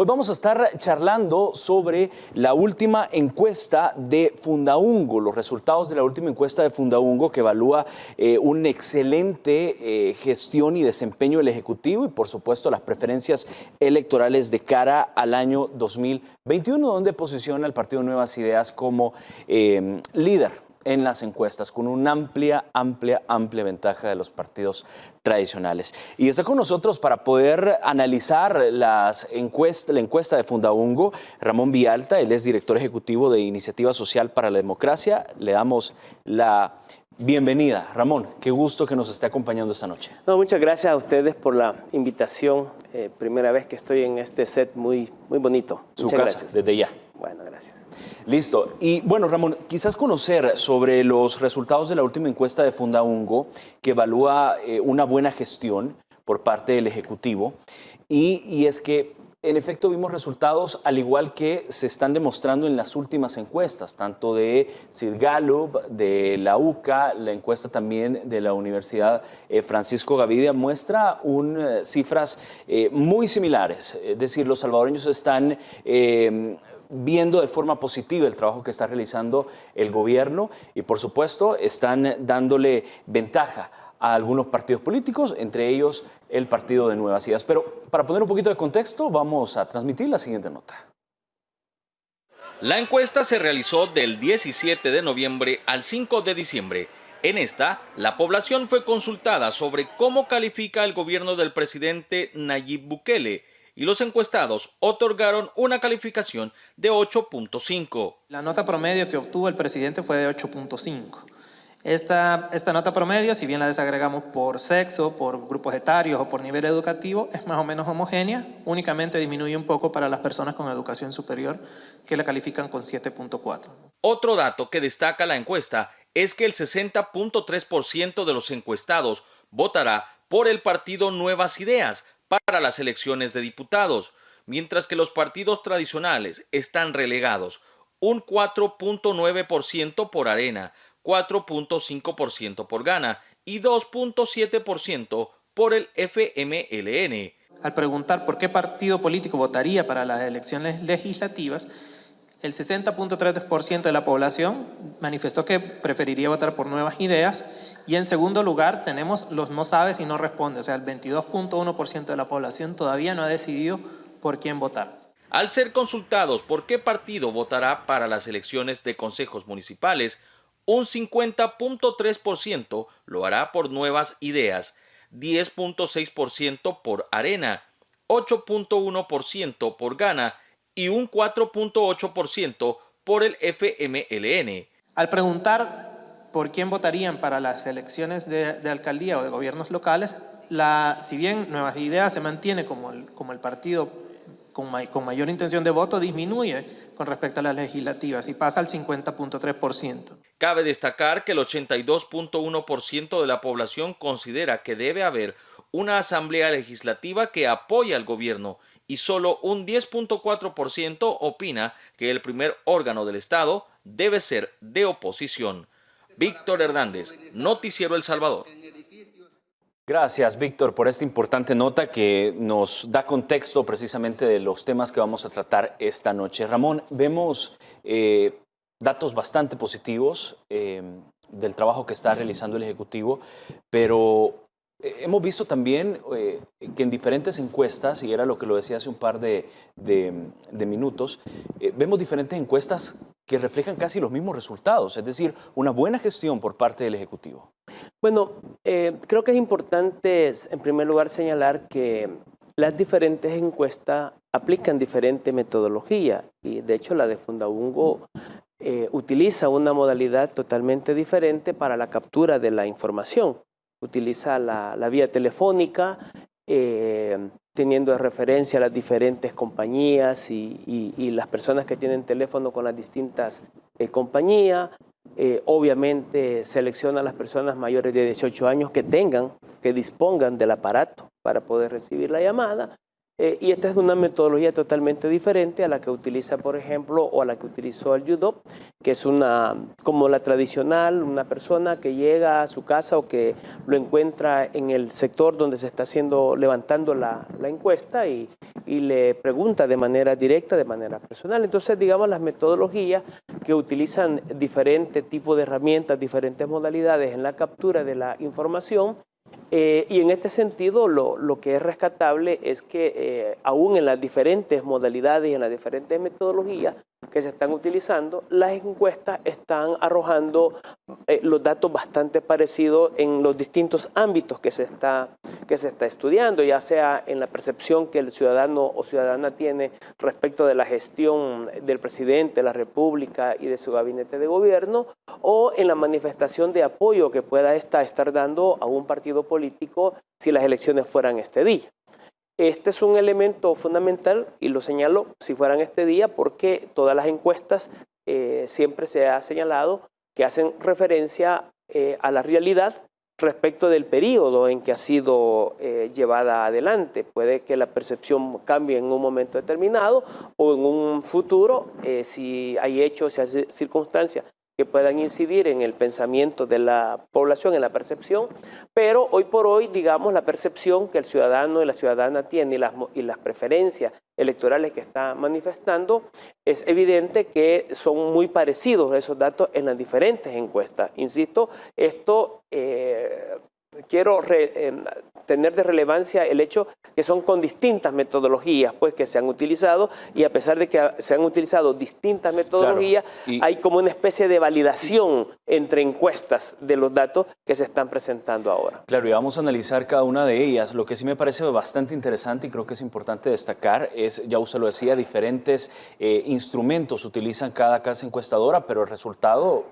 Hoy vamos a estar charlando sobre la última encuesta de Fundaungo, los resultados de la última encuesta de Fundaungo que evalúa una excelente gestión y desempeño del Ejecutivo y por supuesto las preferencias electorales de cara al año 2021, donde posiciona al Partido Nuevas Ideas como líder en las encuestas, con una amplia ventaja de los partidos tradicionales. Y está con nosotros para poder analizar la encuesta de Fundaungo, Ramón Vialta. Él es director ejecutivo de Iniciativa Social para la Democracia. Le damos la bienvenida. Ramón, qué gusto que nos esté acompañando esta noche. No, muchas gracias a ustedes por la invitación. Primera vez que estoy en este set muy bonito. Su casa, gracias. desde ya. Bueno, gracias. Listo. Y bueno, Ramón, quizás conocer sobre los resultados de la última encuesta de Fundaungo, que evalúa una buena gestión por parte del Ejecutivo. Y es que, en efecto, vimos resultados al igual que se están demostrando en las últimas encuestas, tanto de Sid Gallup, de la UCA, la encuesta también de la Universidad Francisco Gavidia, muestra cifras muy similares. Es decir, los salvadoreños están viendo de forma positiva el trabajo que está realizando el gobierno y, por supuesto, están dándole ventaja a algunos partidos políticos, entre ellos el Partido de Nuevas Ideas. Pero para poner un poquito de contexto, vamos a transmitir la siguiente nota. La encuesta se realizó del 17 de noviembre al 5 de diciembre. En esta, la población fue consultada sobre cómo califica el gobierno del presidente Nayib Bukele, y los encuestados otorgaron una calificación de 8.5. La nota promedio que obtuvo el presidente fue de 8.5. Esta nota promedio, si bien la desagregamos por sexo, por grupos etarios o por nivel educativo, es más o menos homogénea, únicamente disminuye un poco para las personas con educación superior, que la califican con 7.4. Otro dato que destaca la encuesta es que el 60.3% de los encuestados votará por el partido Nuevas Ideas para las elecciones de diputados, mientras que los partidos tradicionales están relegados, un 4.9% por Arena, 4.5% por Gana y 2.7% por el FMLN. Al preguntar por qué partido político votaría para las elecciones legislativas, el 60.3% de la población manifestó que preferiría votar por Nuevas Ideas y en segundo lugar tenemos los no sabes y no responde, o sea, el 22.1% de la población todavía no ha decidido por quién votar. Al ser consultados por qué partido votará para las elecciones de consejos municipales, un 50.3% lo hará por Nuevas Ideas, 10.6% por Arena, 8.1% por Gana y un 4.8% por el FMLN. Al preguntar por quién votarían para las elecciones de alcaldía o de gobiernos locales, si bien Nuevas Ideas se mantiene como el partido con mayor intención de voto, disminuye con respecto a las legislativas y pasa al 50.3%. Cabe destacar que el 82.1% de la población considera que debe haber una asamblea legislativa que apoye al gobierno y solo un 10.4% opina que el primer órgano del Estado debe ser de oposición. Víctor Hernández, Noticiero El Salvador. Gracias, Víctor, por esta importante nota que nos da contexto precisamente de los temas que vamos a tratar esta noche. Ramón, vemos datos bastante positivos del trabajo que está realizando el Ejecutivo, pero hemos visto también que en diferentes encuestas, y era lo que lo decía hace un par de minutos, vemos diferentes encuestas que reflejan casi los mismos resultados, es decir, una buena gestión por parte del Ejecutivo. Bueno, creo que es importante, en primer lugar, señalar que las diferentes encuestas aplican diferente metodología y, de hecho, la de Fundaungo utiliza una modalidad totalmente diferente para la captura de la información. Utiliza la vía telefónica, teniendo de referencia a las diferentes compañías y las personas que tienen teléfono con las distintas compañías. Obviamente selecciona a las personas mayores de 18 años que dispongan del aparato para poder recibir la llamada. Y esta es una metodología totalmente diferente a la que utiliza, por ejemplo, o a la que utilizó el UDOP, que es como la tradicional, una persona que llega a su casa o que lo encuentra en el sector donde se está levantando la encuesta y le pregunta de manera directa, de manera personal. Entonces, digamos, las metodologías que utilizan diferentes tipos de herramientas, diferentes modalidades en la captura de la información. Y en este sentido, lo que es rescatable es que aún en las diferentes modalidades y en las diferentes metodologías que se están utilizando, las encuestas están arrojando los datos bastante parecidos en los distintos ámbitos que se está estudiando, ya sea en la percepción que el ciudadano o ciudadana tiene respecto de la gestión del presidente de la República y de su gabinete de gobierno, o en la manifestación de apoyo que pueda estar dando a un partido político si las elecciones fueran este día. Este es un elemento fundamental, y lo señalo, si fueran este día, porque todas las encuestas siempre se ha señalado que hacen referencia a la realidad respecto del periodo en que ha sido llevada adelante. Puede que la percepción cambie en un momento determinado o en un futuro, si hay hechos, si hay circunstancias que puedan incidir en el pensamiento de la población, en la percepción, pero hoy por hoy, digamos, la percepción que el ciudadano y la ciudadana tiene y las preferencias electorales que está manifestando, es evidente que son muy parecidos esos datos en las diferentes encuestas. Insisto, esto quiero tener de relevancia el hecho que son con distintas metodologías pues, que se han utilizado, y a pesar de que se han utilizado distintas metodologías, claro, hay como una especie de validación entre encuestas de los datos que se están presentando ahora. Claro, y vamos a analizar cada una de ellas. Lo que sí me parece bastante interesante y creo que es importante destacar es, ya usted lo decía, diferentes instrumentos utilizan cada casa encuestadora, pero el resultado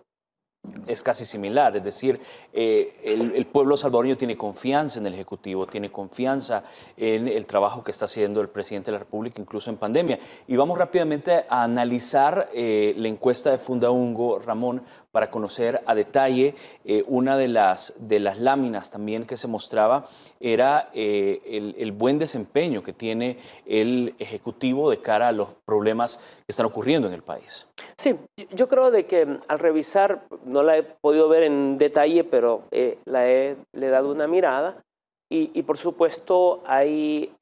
es casi similar, es decir, el pueblo salvadoreño tiene confianza en el Ejecutivo, tiene confianza en el trabajo que está haciendo el presidente de la República, incluso en pandemia. Y vamos rápidamente a analizar la encuesta de Fundaungo, Ramón, para conocer a detalle una de las láminas también que se mostraba era el buen desempeño que tiene el Ejecutivo de cara a los problemas que están ocurriendo en el país. Sí, yo creo de que al revisar, no la he podido ver en detalle, pero le he dado una mirada y por supuesto hay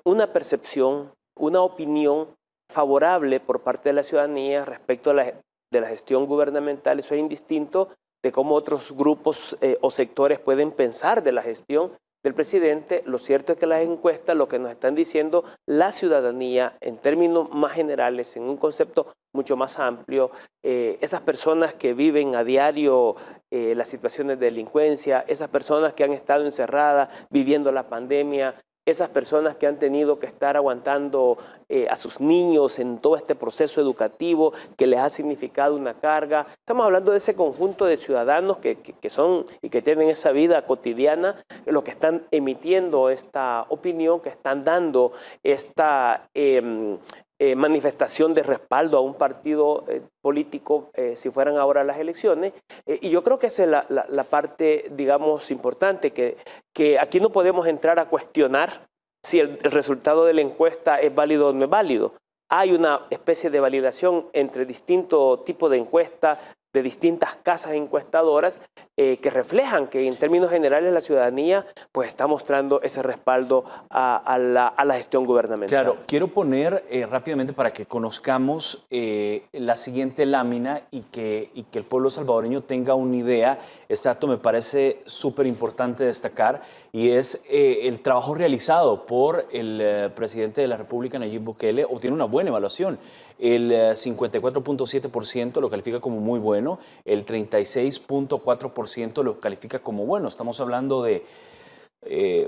una percepción, una opinión favorable por parte de la ciudadanía respecto de la gestión gubernamental. Eso es indistinto de cómo otros grupos o sectores pueden pensar de la gestión del presidente. Lo cierto es que las encuestas, lo que nos están diciendo la ciudadanía en términos más generales, en un concepto mucho más amplio, esas personas que viven a diario las situaciones de delincuencia, esas personas que han estado encerradas viviendo la pandemia, esas personas que han tenido que estar aguantando a sus niños en todo este proceso educativo que les ha significado una carga. Estamos hablando de ese conjunto de ciudadanos que son y que tienen esa vida cotidiana, los que están emitiendo esta opinión, que están dando esta manifestación de respaldo a un partido político si fueran ahora las elecciones. Y yo creo que esa es la parte, digamos, importante, que aquí no podemos entrar a cuestionar si el resultado de la encuesta es válido o no es válido. Hay una especie de validación entre distintos tipos de encuestas, de distintas casas encuestadoras que reflejan que en términos generales la ciudadanía pues está mostrando ese respaldo a la gestión gubernamental. Claro, quiero poner rápidamente para que conozcamos la siguiente lámina y que el pueblo salvadoreño tenga una idea. Este dato me parece súper importante destacar y es el trabajo realizado por el presidente de la República, Nayib Bukele, obtiene una buena evaluación. El 54.7% lo califica como muy bueno, el 36.4% lo califica como bueno. Estamos hablando de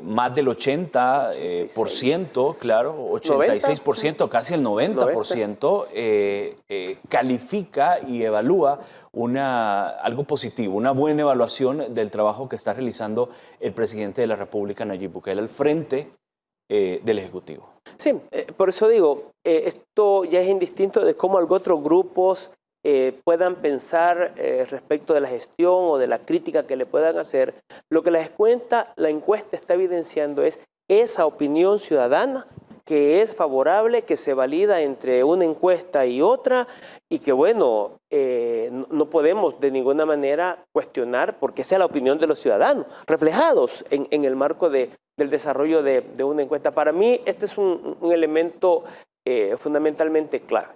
más del 80%, claro, 86%, casi el 90%, califica y evalúa algo positivo, una buena evaluación del trabajo que está realizando el presidente de la República, Nayib Bukele, al frente del Ejecutivo. Sí, por eso digo, esto ya es indistinto de cómo otros grupos puedan pensar respecto de la gestión o de la crítica que le puedan hacer. Lo que la encuesta está evidenciando es esa opinión ciudadana que es favorable, que se valida entre una encuesta y otra y que, bueno, no podemos de ninguna manera cuestionar porque esa es la opinión de los ciudadanos, reflejados en el marco del desarrollo de una encuesta. Para mí, este es un elemento fundamentalmente clave.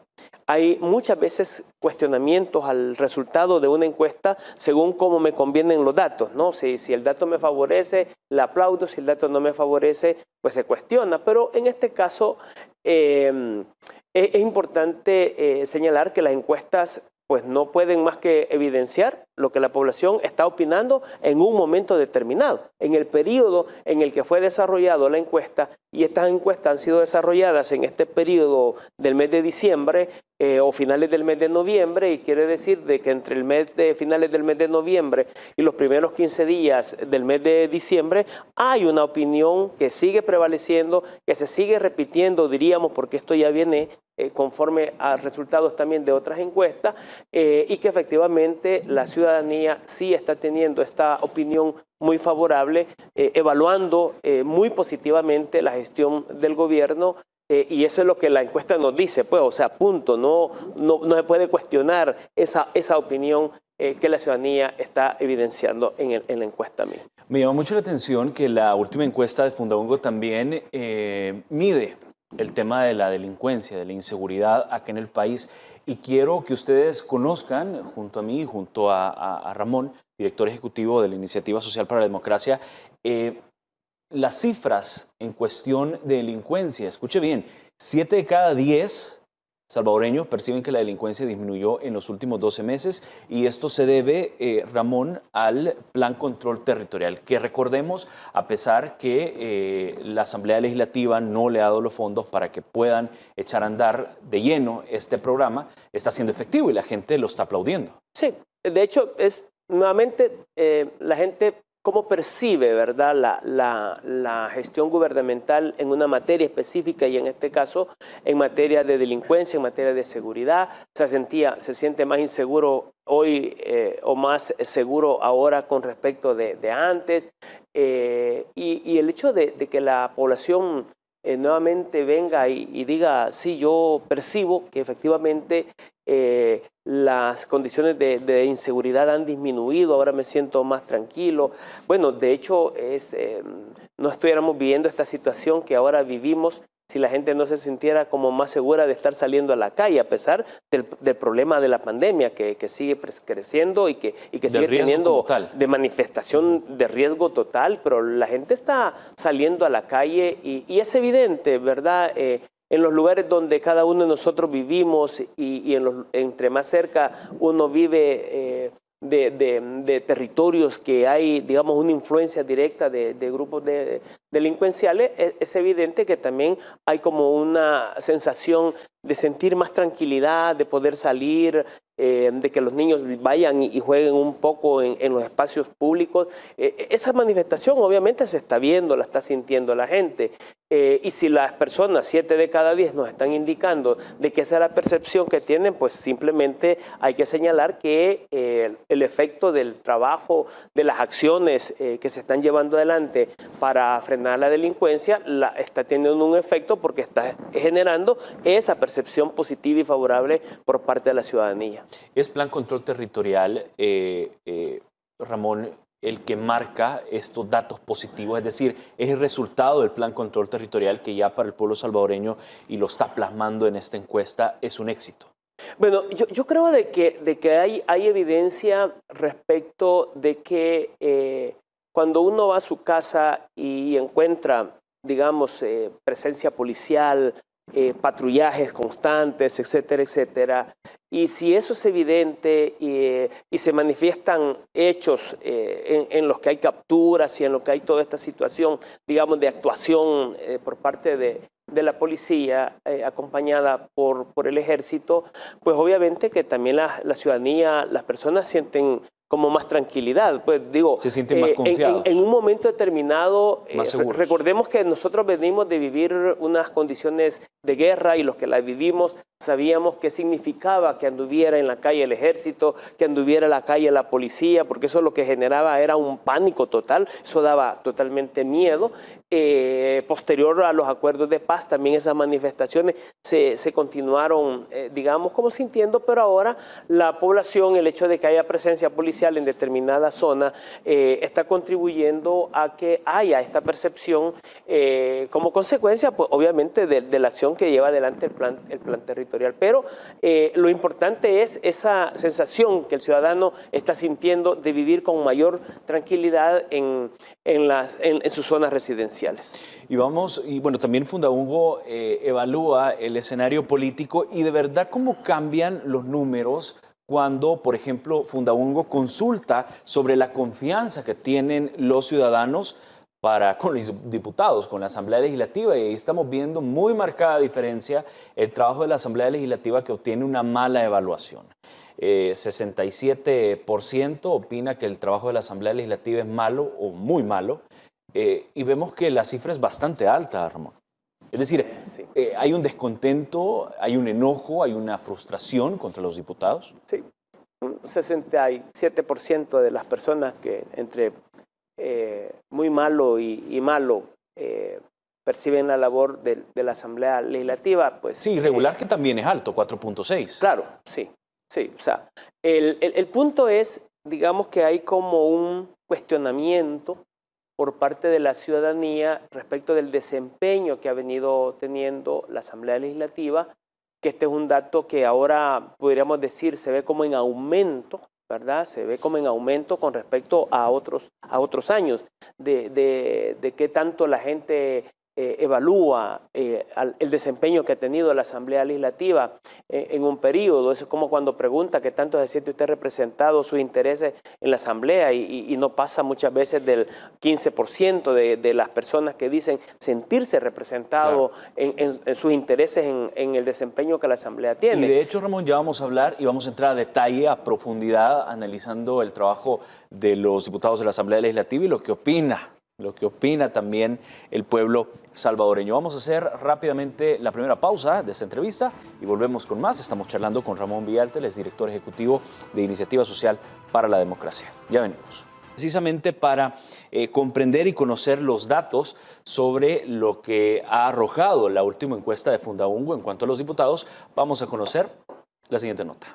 Hay muchas veces cuestionamientos al resultado de una encuesta según cómo me convienen los datos, ¿no? Si el dato me favorece, le aplaudo; si el dato no me favorece, pues se cuestiona. Pero en este caso es importante señalar que las encuestas pues no pueden más que evidenciar lo que la población está opinando en un momento determinado, en el periodo en el que fue desarrollado la encuesta, y estas encuestas han sido desarrolladas en este periodo del mes de diciembre o finales del mes de noviembre, y quiere decir de que entre finales del mes de noviembre y los primeros 15 días del mes de diciembre hay una opinión que sigue prevaleciendo, que se sigue repitiendo, diríamos, porque esto ya viene conforme a resultados también de otras encuestas, y que efectivamente la ciudadanía sí está teniendo esta opinión muy favorable, evaluando muy positivamente la gestión del gobierno, y eso es lo que la encuesta nos dice, pues, o sea, punto, no se puede cuestionar esa opinión que la ciudadanía está evidenciando en la encuesta misma. Me llama mucho la atención que la última encuesta de Fundaungo también mide el tema de la delincuencia, de la inseguridad acá en el país. Y quiero que ustedes conozcan, junto a mí, junto a Ramón, director ejecutivo de la Iniciativa Social para la Democracia, las cifras en cuestión de delincuencia. Escuche bien, 7 de cada 10 salvadoreños perciben que la delincuencia disminuyó en los últimos 12 meses, y esto se debe, Ramón, al Plan Control Territorial, que recordemos, a pesar que la Asamblea Legislativa no le ha dado los fondos para que puedan echar a andar de lleno este programa, está siendo efectivo y la gente lo está aplaudiendo. Sí, de hecho, es nuevamente la gente cómo percibe, ¿verdad?, la gestión gubernamental en una materia específica, y en este caso en materia de delincuencia, en materia de seguridad. Se siente más inseguro hoy o más seguro ahora con respecto de antes. Y el hecho de que la población nuevamente venga y diga, sí, yo percibo que efectivamente las condiciones de inseguridad han disminuido, ahora me siento más tranquilo. Bueno, de hecho, no estuviéramos viviendo esta situación que ahora vivimos si la gente no se sintiera como más segura de estar saliendo a la calle, a pesar del problema de la pandemia que sigue creciendo y que sigue teniendo de manifestación de riesgo total, pero la gente está saliendo a la calle y es evidente, ¿verdad?, en los lugares donde cada uno de nosotros vivimos y entre más cerca uno vive de territorios que hay, digamos, una influencia directa de grupos delincuenciales, es evidente que también hay como una sensación de sentir más tranquilidad, de poder salir, de que los niños vayan y jueguen un poco en los espacios públicos. Esa manifestación obviamente se está viendo, la está sintiendo la gente. Y si las personas, 7 de cada 10, nos están indicando de que esa es la percepción que tienen, pues simplemente hay que señalar que el efecto del trabajo, de las acciones que se están llevando adelante para frenar la delincuencia, está teniendo un efecto porque está generando esa percepción positiva y favorable por parte de la ciudadanía. ¿Es Plan Control Territorial, Ramón, el que marca estos datos positivos? Es decir, es el resultado del Plan Control Territorial que ya para el pueblo salvadoreño, y lo está plasmando en esta encuesta, es un éxito. Bueno, yo creo de que hay evidencia respecto de que cuando uno va a su casa y encuentra, digamos, presencia policial, patrullajes constantes, etcétera, etcétera, y si eso es evidente y se manifiestan hechos en los que hay capturas y en los que hay toda esta situación, digamos, de actuación por parte de la policía acompañada por el ejército, pues obviamente que también la ciudadanía, las personas sienten como más tranquilidad, pues digo, se sienten más confiados. En un momento determinado, recordemos que nosotros venimos de vivir unas condiciones de guerra y los que las vivimos Sabíamos qué significaba que anduviera en la calle el ejército, que anduviera en la calle la policía, porque eso lo que generaba era un pánico total, eso daba totalmente miedo. Posterior a los acuerdos de paz, también esas manifestaciones se continuaron, digamos, como sintiendo, pero ahora la población, el hecho de que haya presencia policial en determinada zona, está contribuyendo a que haya esta percepción como consecuencia, pues, obviamente, de la acción que lleva adelante el plan territorial. Pero lo importante es esa sensación que el ciudadano está sintiendo de vivir con mayor tranquilidad en sus zonas residenciales. Y bueno, también Fundaungo evalúa el escenario político y de verdad cómo cambian los números cuando, por ejemplo, Fundaungo consulta sobre la confianza que tienen los ciudadanos con los diputados, con la Asamblea Legislativa, y ahí estamos viendo muy marcada diferencia el trabajo de la Asamblea Legislativa, que obtiene una mala evaluación. 67% opina que el trabajo de la Asamblea Legislativa es malo o muy malo, y vemos que la cifra es bastante alta, Ramón. Es decir, sí. Hay un descontento, hay un enojo, hay una frustración contra los diputados. Sí, un 67% de las personas que entre muy malo y malo perciben la labor de la Asamblea Legislativa, pues... Sí, regular que también es alto, 4.6. Claro, sí, sí. O sea, el punto es, digamos que hay como un cuestionamiento por parte de la ciudadanía respecto del desempeño que ha venido teniendo la Asamblea Legislativa, que este es un dato que ahora podríamos decir se ve como en aumento, ¿verdad? Se ve como en aumento con respecto a otros años, de qué tanto la gente evalúa el desempeño que ha tenido la Asamblea Legislativa en un periodo. Eso es como cuando pregunta qué tanto se siente usted representado sus intereses en la Asamblea y no pasa muchas veces del 15% de las personas que dicen sentirse representado, claro, en sus intereses en el desempeño que la Asamblea tiene. Y de hecho, Ramón, ya vamos a hablar y vamos a entrar a detalle, a profundidad, analizando el trabajo de los diputados de la Asamblea Legislativa y lo que opina también el pueblo salvadoreño. Vamos a hacer rápidamente la primera pausa de esta entrevista y volvemos con más. Estamos charlando con Ramón Villalta, el director ejecutivo de Iniciativa Social para la Democracia. Ya venimos. Precisamente para comprender y conocer los datos sobre lo que ha arrojado la última encuesta de Fundaungo en cuanto a los diputados, vamos a conocer la siguiente nota.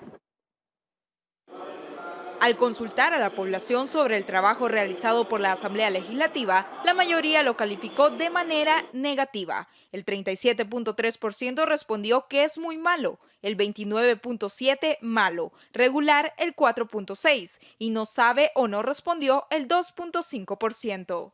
Al consultar a la población sobre el trabajo realizado por la Asamblea Legislativa, la mayoría lo calificó de manera negativa. El 37.3% respondió que es muy malo, el 29.7% malo, regular el 4.6% y no sabe o no respondió el 2.5%.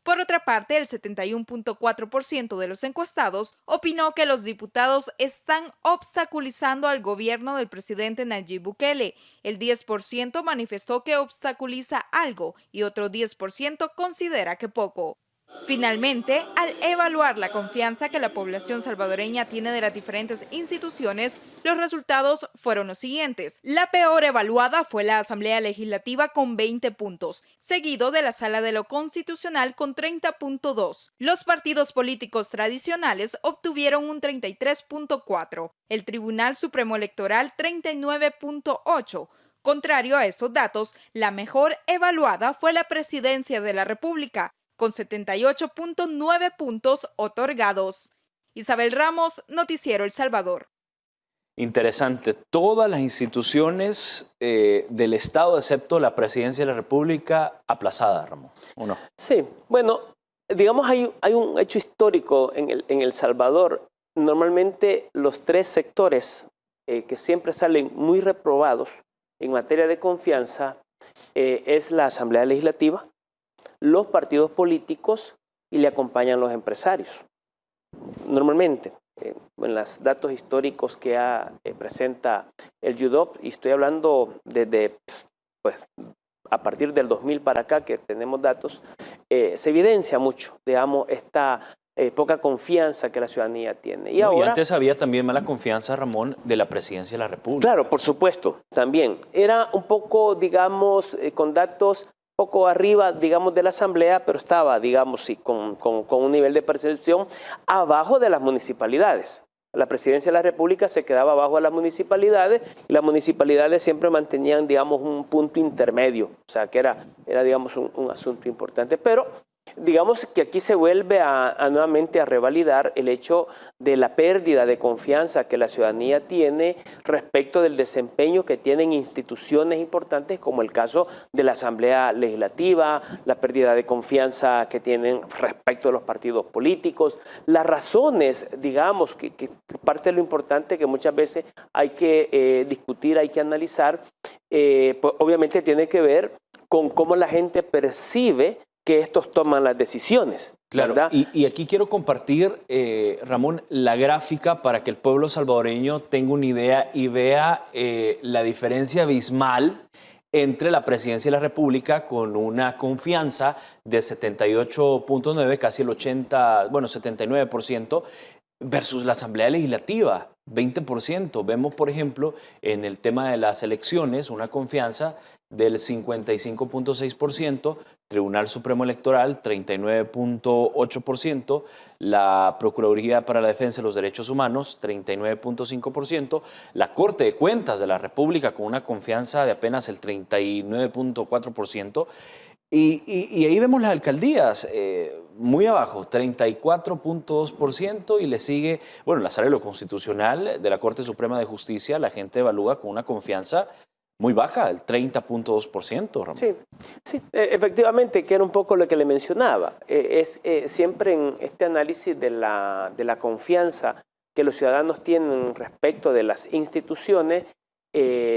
Por otra parte, el 71.4% de los encuestados opinó que los diputados están obstaculizando al gobierno del presidente Nayib Bukele. El 10% manifestó que obstaculiza algo y otro 10% considera que poco. Finalmente, al evaluar la confianza que la población salvadoreña tiene de las diferentes instituciones, los resultados fueron los siguientes. La peor evaluada fue la Asamblea Legislativa con 20 puntos, seguido de la Sala de lo Constitucional con 30.2. Los partidos políticos tradicionales obtuvieron un 33.4, el Tribunal Supremo Electoral 39.8. Contrario a estos datos, la mejor evaluada fue la Presidencia de la República, con 78.9 puntos otorgados. Isabel Ramos, Noticiero El Salvador. Interesante. Todas las instituciones del Estado, excepto la Presidencia de la República, aplazada, Ramón, ¿o no? Sí, bueno, digamos hay un hecho histórico en El Salvador. Normalmente los tres sectores que siempre salen muy reprobados en materia de confianza es la Asamblea Legislativa, los partidos políticos y le acompañan los empresarios. Normalmente, en los datos históricos que presenta el YUDOP, y estoy hablando desde pues, a partir del 2000 para acá que tenemos datos, se evidencia mucho, digamos, esta poca confianza que la ciudadanía tiene. Y antes había también mala confianza, Ramón, de la Presidencia de la República. Claro, por supuesto, también. Era un poco, digamos, con datos poco arriba, digamos, de la Asamblea, pero estaba, digamos, sí, con un nivel de percepción abajo de las municipalidades. La presidencia de la República se quedaba bajo a las municipalidades y las municipalidades siempre mantenían, digamos, un punto intermedio, o sea, que era digamos, un asunto importante. Pero digamos que aquí se vuelve nuevamente a revalidar el hecho de la pérdida de confianza que la ciudadanía tiene respecto del desempeño que tienen instituciones importantes, como el caso de la Asamblea Legislativa, la pérdida de confianza que tienen respecto de los partidos políticos, las razones, digamos, que parte de lo importante que muchas veces hay que discutir, hay que analizar, pues obviamente tiene que ver con cómo la gente percibe que estos toman las decisiones. Claro, ¿verdad? y aquí quiero compartir, Ramón, la gráfica para que el pueblo salvadoreño tenga una idea y vea la diferencia abismal entre la presidencia de la República con una confianza de 78.9, casi el 80, bueno, 79%, versus la Asamblea Legislativa, 20%. Vemos, por ejemplo, en el tema de las elecciones, una confianza del 55.6%, Tribunal Supremo Electoral 39.8%, la Procuraduría para la Defensa de los Derechos Humanos 39.5%, la Corte de Cuentas de la República con una confianza de apenas el 39.4%, y ahí vemos las alcaldías muy abajo, 34.2%, y le sigue, bueno, la Sala de lo Constitucional de la Corte Suprema de Justicia, la gente evalúa con una confianza muy baja, el 30.2%, Ramón. Sí, efectivamente, que era un poco lo que le mencionaba. Siempre en este análisis de la confianza que los ciudadanos tienen respecto de las instituciones,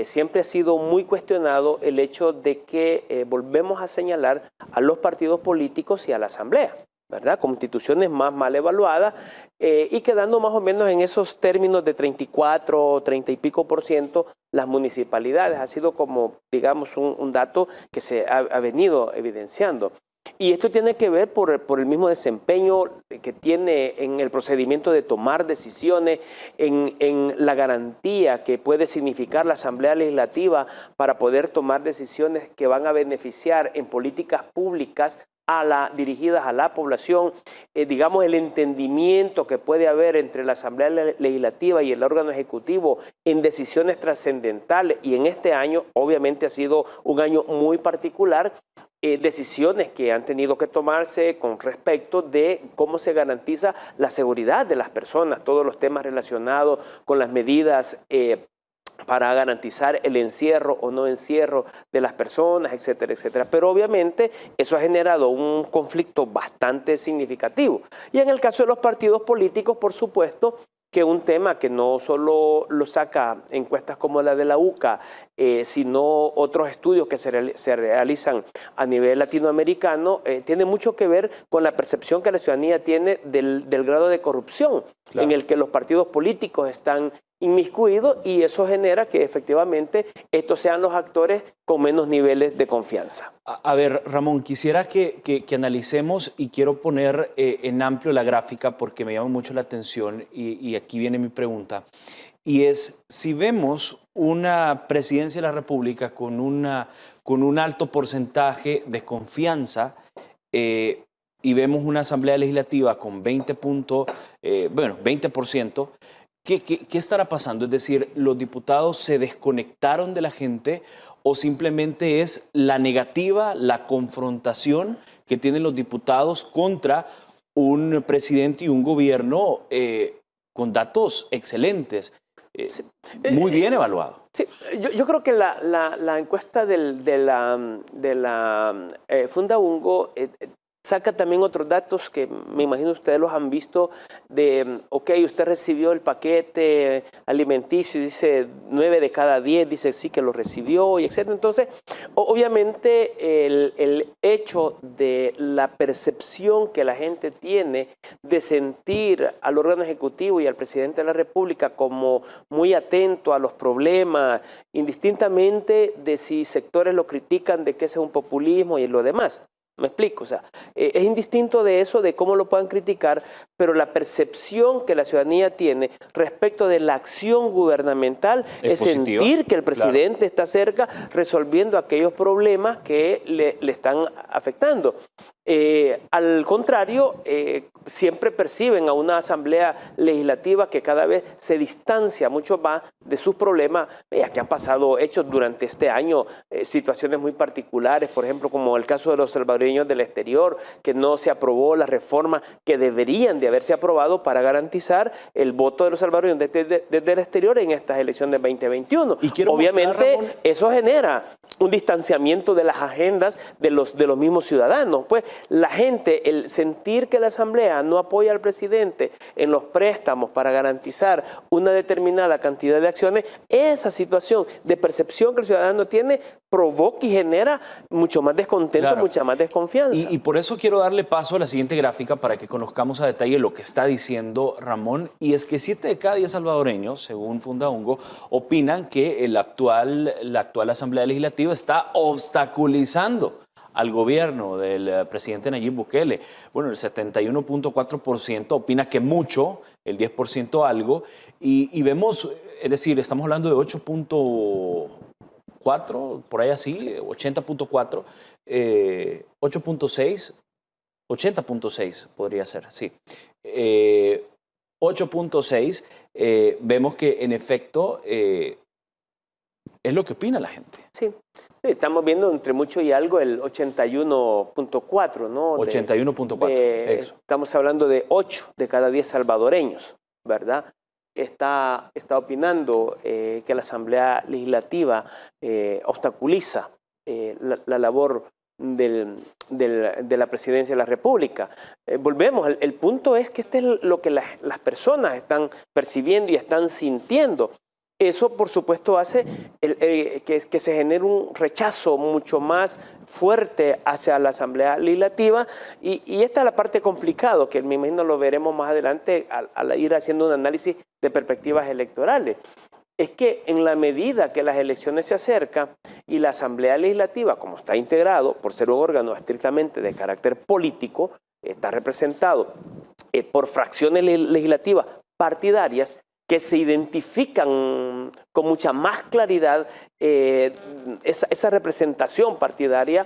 siempre ha sido muy cuestionado el hecho de que volvemos a señalar a los partidos políticos y a la Asamblea, ¿verdad? Como instituciones más mal evaluadas y quedando más o menos en esos términos de 34, 30 y pico % las municipalidades. Ha sido como, digamos, un dato que se ha venido evidenciando. Y esto tiene que ver por el mismo desempeño que tiene en el procedimiento de tomar decisiones, en la garantía que puede significar la Asamblea Legislativa para poder tomar decisiones que van a beneficiar en políticas públicas dirigidas a la población, digamos el entendimiento que puede haber entre la Asamblea Legislativa y el órgano ejecutivo en decisiones trascendentales, y en este año obviamente ha sido un año muy particular, decisiones que han tenido que tomarse con respecto de cómo se garantiza la seguridad de las personas, todos los temas relacionados con las medidas para garantizar el encierro o no encierro de las personas, etcétera, etcétera. Pero obviamente eso ha generado un conflicto bastante significativo. Y en el caso de los partidos políticos, por supuesto, que un tema que no solo lo saca encuestas como la de la UCA, sino otros estudios que se realizan a nivel latinoamericano, tiene mucho que ver con la percepción que la ciudadanía tiene del grado de corrupción en el que los partidos políticos están inmiscuidos, y eso genera que efectivamente estos sean los actores con menos niveles de confianza. A ver, Ramón, quisiera que analicemos, y quiero poner en amplio la gráfica porque me llama mucho la atención, y aquí viene mi pregunta, y es, si vemos una presidencia de la República con un alto porcentaje de confianza, y vemos una Asamblea Legislativa con 20%, ¿qué estará pasando? Es decir, ¿los diputados se desconectaron de la gente o simplemente es la negativa, la confrontación que tienen los diputados contra un presidente y un gobierno con datos excelentes, muy bien evaluado? Sí, yo creo que la encuesta de la Fundaungo saca también otros datos que me imagino ustedes los han visto de, ok, usted recibió el paquete alimenticio y dice 9 de cada 10, dice sí que lo recibió, y etc. Entonces, obviamente el hecho de la percepción que la gente tiene de sentir al órgano ejecutivo y al presidente de la República como muy atento a los problemas, indistintamente de si sectores lo critican de que ese es un populismo y lo demás. Me explico, o sea, es indistinto de eso, de cómo lo puedan criticar, pero la percepción que la ciudadanía tiene respecto de la acción gubernamental es positiva, sentir que el presidente está cerca resolviendo aquellos problemas que le están afectando. Al contrario, siempre perciben a una asamblea legislativa que cada vez se distancia mucho más de sus problemas, que han pasado hechos durante este año, situaciones muy particulares, por ejemplo, como el caso de los salvadoreños del exterior, que no se aprobó la reforma que deberían de haberse aprobado para garantizar el voto de los salvadoreños desde el exterior en estas elecciones 2021. Y quiero obviamente mostrar, Ramón, eso genera un distanciamiento de las agendas de los mismos ciudadanos. Pues la gente, el sentir que la Asamblea no apoya al presidente en los préstamos para garantizar una determinada cantidad de acciones, esa situación de percepción que el ciudadano tiene provoca y genera mucho más descontento, claro, mucha más desconfianza. Y por eso quiero darle paso a la siguiente gráfica para que conozcamos a detalle lo que está diciendo Ramón. Y es que 7 de cada 10 salvadoreños, según Fundaungo, opinan que la actual Asamblea Legislativa está obstaculizando al gobierno del presidente Nayib Bukele. Bueno, el 71.4% opina que mucho, el 10% algo, y vemos, es decir, estamos hablando de 8.4, por ahí así, 80.4, 8.6, 80.6 podría ser, sí. 8.6, vemos que en efecto es lo que opina la gente. Sí. Estamos viendo entre mucho y algo el 81.4, ¿no? 81.4, estamos hablando de 8 de cada 10 salvadoreños, ¿verdad? Está opinando que la Asamblea Legislativa obstaculiza la labor de la Presidencia de la República. Volvemos, el punto es que este es lo que las personas están percibiendo y están sintiendo. Eso, por supuesto, hace que se genere un rechazo mucho más fuerte hacia la Asamblea Legislativa y esta es la parte complicada, que me imagino lo veremos más adelante al ir haciendo un análisis de perspectivas electorales. Es que en la medida que las elecciones se acercan y la Asamblea Legislativa, como está integrado por ser un órgano estrictamente de carácter político, está representado por fracciones legislativas partidarias, que se identifican con mucha más claridad esa representación partidaria,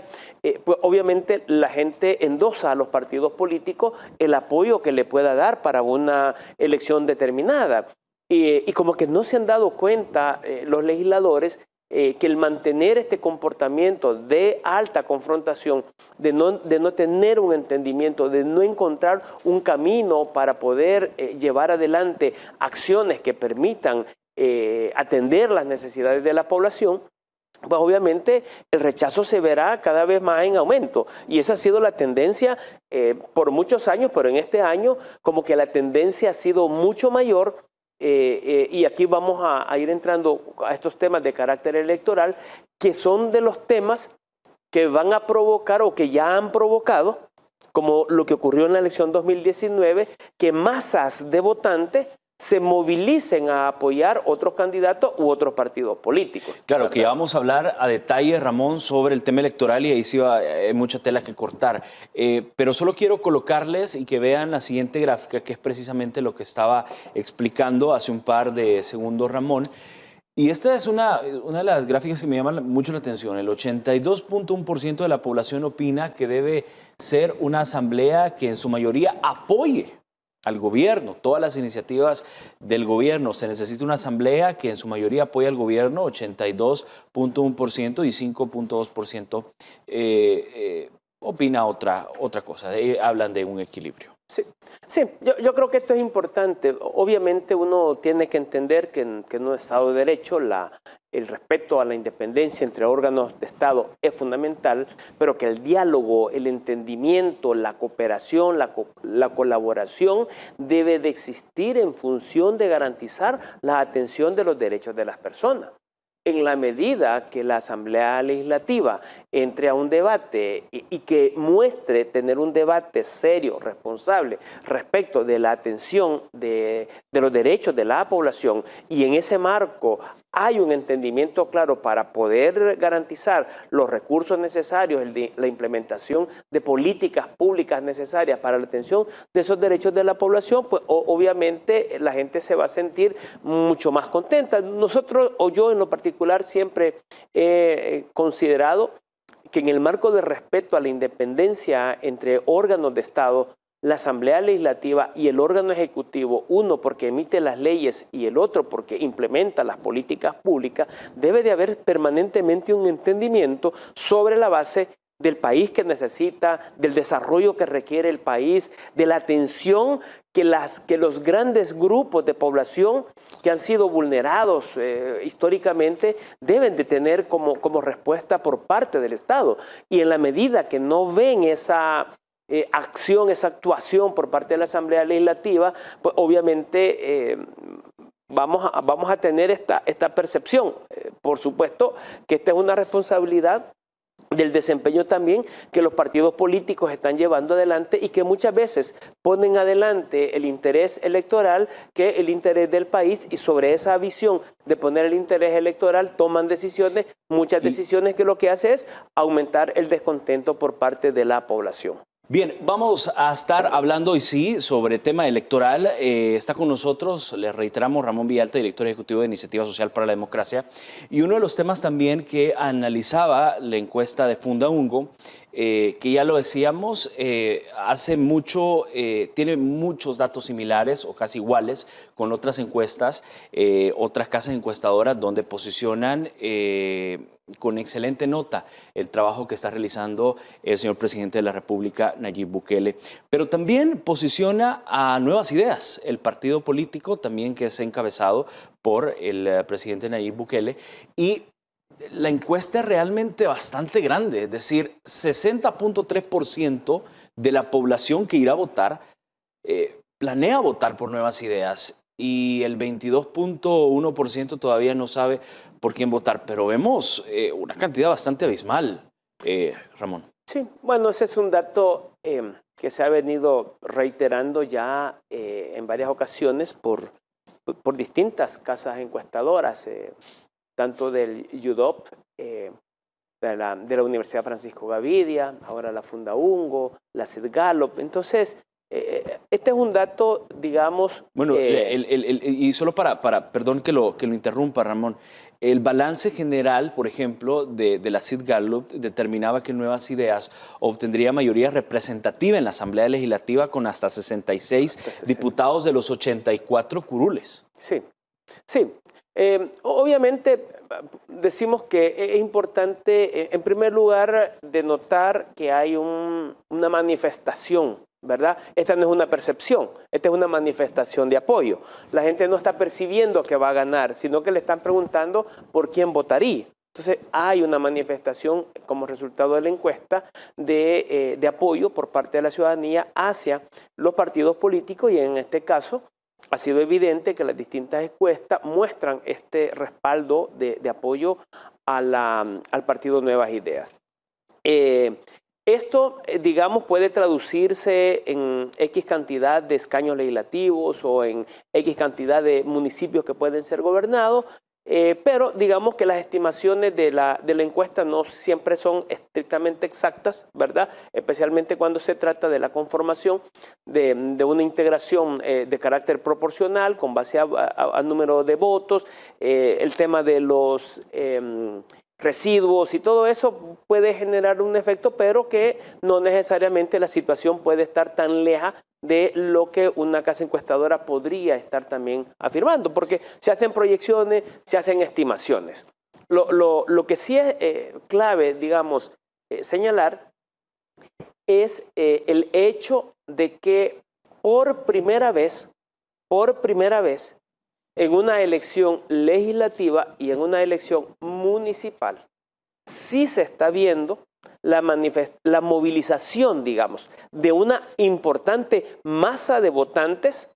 pues obviamente la gente endosa a los partidos políticos el apoyo que le pueda dar para una elección determinada. Y como que no se han dado cuenta los legisladores que el mantener este comportamiento de alta confrontación, de no tener un entendimiento, de no encontrar un camino para poder llevar adelante acciones que permitan atender las necesidades de la población, pues obviamente el rechazo se verá cada vez más en aumento. Y esa ha sido la tendencia por muchos años, pero en este año como que la tendencia ha sido mucho mayor. Y aquí vamos a ir entrando a estos temas de carácter electoral, que son de los temas que van a provocar o que ya han provocado, como lo que ocurrió en la elección 2019, que masas de votantes se movilicen a apoyar otros candidatos u otros partidos políticos. Claro, ¿verdad? que ya vamos a hablar a detalle, Ramón, sobre el tema electoral y ahí sí hay mucha tela que cortar. Pero solo quiero colocarles y que vean la siguiente gráfica, que es precisamente lo que estaba explicando hace un par de segundos Ramón. Y esta es una de las gráficas que me llama mucho la atención. El 82.1% de la población opina que debe ser una asamblea que en su mayoría apoye al gobierno, todas las iniciativas del gobierno. Se necesita una asamblea que en su mayoría apoye al gobierno, 82.1%, y 5.2% opina otra cosa. Hablan de un equilibrio. Sí, yo creo que esto es importante. Obviamente uno tiene que entender que en un Estado de Derecho el respeto a la independencia entre órganos de Estado es fundamental, pero que el diálogo, el entendimiento, la cooperación, la colaboración debe de existir en función de garantizar la atención de los derechos de las personas. en la medida que la Asamblea Legislativa entre a un debate y que muestre tener un debate serio, responsable, respecto de la atención de los derechos de la población, y en ese marco hay un entendimiento claro para poder garantizar los recursos necesarios, la implementación de políticas públicas necesarias para la atención de esos derechos de la población, pues obviamente la gente se va a sentir mucho más contenta. Nosotros, o yo en lo particular, siempre he considerado que en el marco de respeto a la independencia entre órganos de Estado, la Asamblea Legislativa y el órgano ejecutivo, uno porque emite las leyes y el otro porque implementa las políticas públicas, debe de haber permanentemente un entendimiento sobre la base del país que necesita, del desarrollo que requiere el país, de la atención que los grandes grupos de población que han sido vulnerados históricamente deben de tener como respuesta por parte del Estado. Y en la medida que no ven esa acción, esa actuación por parte de la Asamblea Legislativa, pues obviamente vamos a tener esta percepción. Por supuesto que esta es una responsabilidad del desempeño también que los partidos políticos están llevando adelante y que muchas veces ponen adelante el interés electoral que el interés del país, y sobre esa visión de poner el interés electoral toman decisiones, muchas decisiones que lo que hace es aumentar el descontento por parte de la población. Bien, vamos a estar hablando hoy sí sobre tema electoral. Está con nosotros, les reiteramos, Ramón Villalta, director ejecutivo de Iniciativa Social para la Democracia. Y uno de los temas también que analizaba la encuesta de Fundaungo, que ya lo decíamos, hace mucho, tiene muchos datos similares o casi iguales con otras encuestas, otras casas encuestadoras donde posicionan con excelente nota el trabajo que está realizando el señor presidente de la República, Nayib Bukele. Pero también posiciona a Nuevas Ideas, el partido político también que es encabezado por el presidente Nayib Bukele. Y la encuesta es realmente bastante grande, es decir, 60.3% de la población que irá a votar planea votar por Nuevas Ideas. Y el 22.1% todavía no sabe por quién votar. Pero vemos una cantidad bastante abismal, Ramón. Sí, bueno, ese es un dato que se ha venido reiterando ya en varias ocasiones por distintas casas encuestadoras, tanto del UDOP, de la Universidad Francisco Gavidia, ahora la Fundaungo, la CID Gallup. Entonces, este es un dato, digamos... Bueno, y solo perdón que lo interrumpa, Ramón, el balance general, por ejemplo, de la CID Gallup determinaba que Nuevas Ideas obtendría mayoría representativa en la Asamblea Legislativa con hasta 66 diputados de los 84 curules. Sí, sí. Obviamente decimos que es importante, en primer lugar, denotar que hay una manifestación, ¿verdad? Esta no es una percepción, esta es una manifestación de apoyo. La gente no está percibiendo que va a ganar, sino que le están preguntando por quién votaría. Entonces hay una manifestación como resultado de la encuesta de apoyo por parte de la ciudadanía hacia los partidos políticos, y en este caso ha sido evidente que las distintas encuestas muestran este respaldo de apoyo al partido Nuevas Ideas. Esto, digamos, puede traducirse en X cantidad de escaños legislativos o en X cantidad de municipios que pueden ser gobernados, pero digamos que las estimaciones de la encuesta no siempre son estrictamente exactas, ¿verdad? Especialmente cuando se trata de la conformación de una integración de carácter proporcional con base a número de votos, el tema de los... residuos y todo eso puede generar un efecto, pero que no necesariamente la situación puede estar tan lejos de lo que una casa encuestadora podría estar también afirmando, porque se hacen proyecciones, se hacen estimaciones. Lo que sí es clave, digamos, señalar es el hecho de que por primera vez, en una elección legislativa y en una elección municipal, sí se está viendo la movilización, digamos, de una importante masa de votantes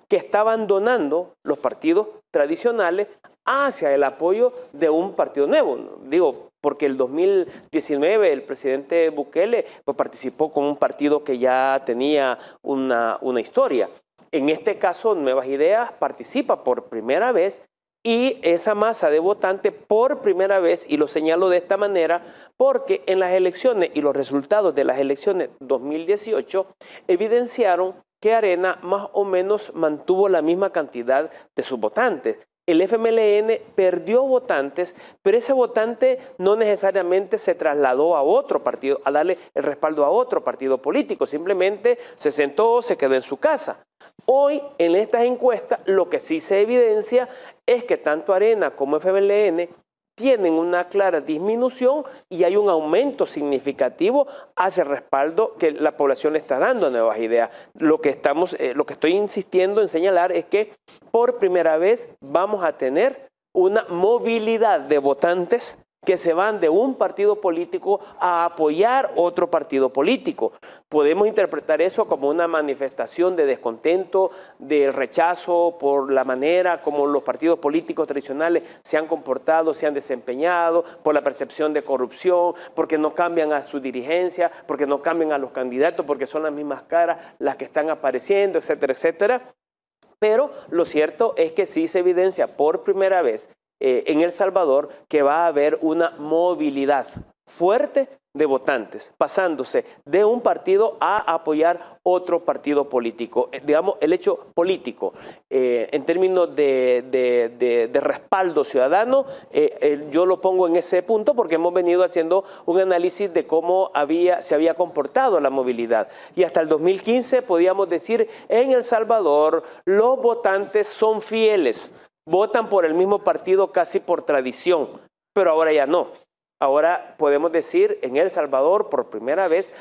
que está abandonando los partidos tradicionales hacia el apoyo de un partido nuevo. Digo, porque el 2019 el presidente Bukele pues, participó con un partido que ya tenía una historia. En este caso, Nuevas Ideas participa por primera vez y esa masa de votantes por primera vez, y lo señalo de esta manera, porque en las elecciones y los resultados de las elecciones 2018 evidenciaron que Arena más o menos mantuvo la misma cantidad de sus votantes. El FMLN perdió votantes, pero ese votante no necesariamente se trasladó a otro partido, a darle el respaldo a otro partido político, simplemente se sentó, se quedó en su casa. Hoy, en estas encuestas, lo que sí se evidencia es que tanto Arena como FMLN tienen una clara disminución y hay un aumento significativo hacia el respaldo que la población le está dando a Nuevas Ideas. Lo que estoy insistiendo en señalar es que por primera vez vamos a tener una movilidad de votantes que se van de un partido político a apoyar otro partido político. Podemos interpretar eso como una manifestación de descontento, de rechazo por la manera como los partidos políticos tradicionales se han comportado, se han desempeñado, por la percepción de corrupción, porque no cambian a su dirigencia, porque no cambian a los candidatos, porque son las mismas caras las que están apareciendo, etcétera, etcétera. Pero lo cierto es que sí se evidencia por primera vez en El Salvador que va a haber una movilidad fuerte de votantes, pasándose de un partido a apoyar otro partido político. Digamos, el hecho político, en términos de respaldo ciudadano, yo lo pongo en ese punto porque hemos venido haciendo un análisis de cómo se había comportado la movilidad. Y hasta el 2015 podíamos decir, en El Salvador los votantes son fieles, votan por el mismo partido casi por tradición, pero ahora ya no. Ahora podemos decir, en El Salvador, por primera vez,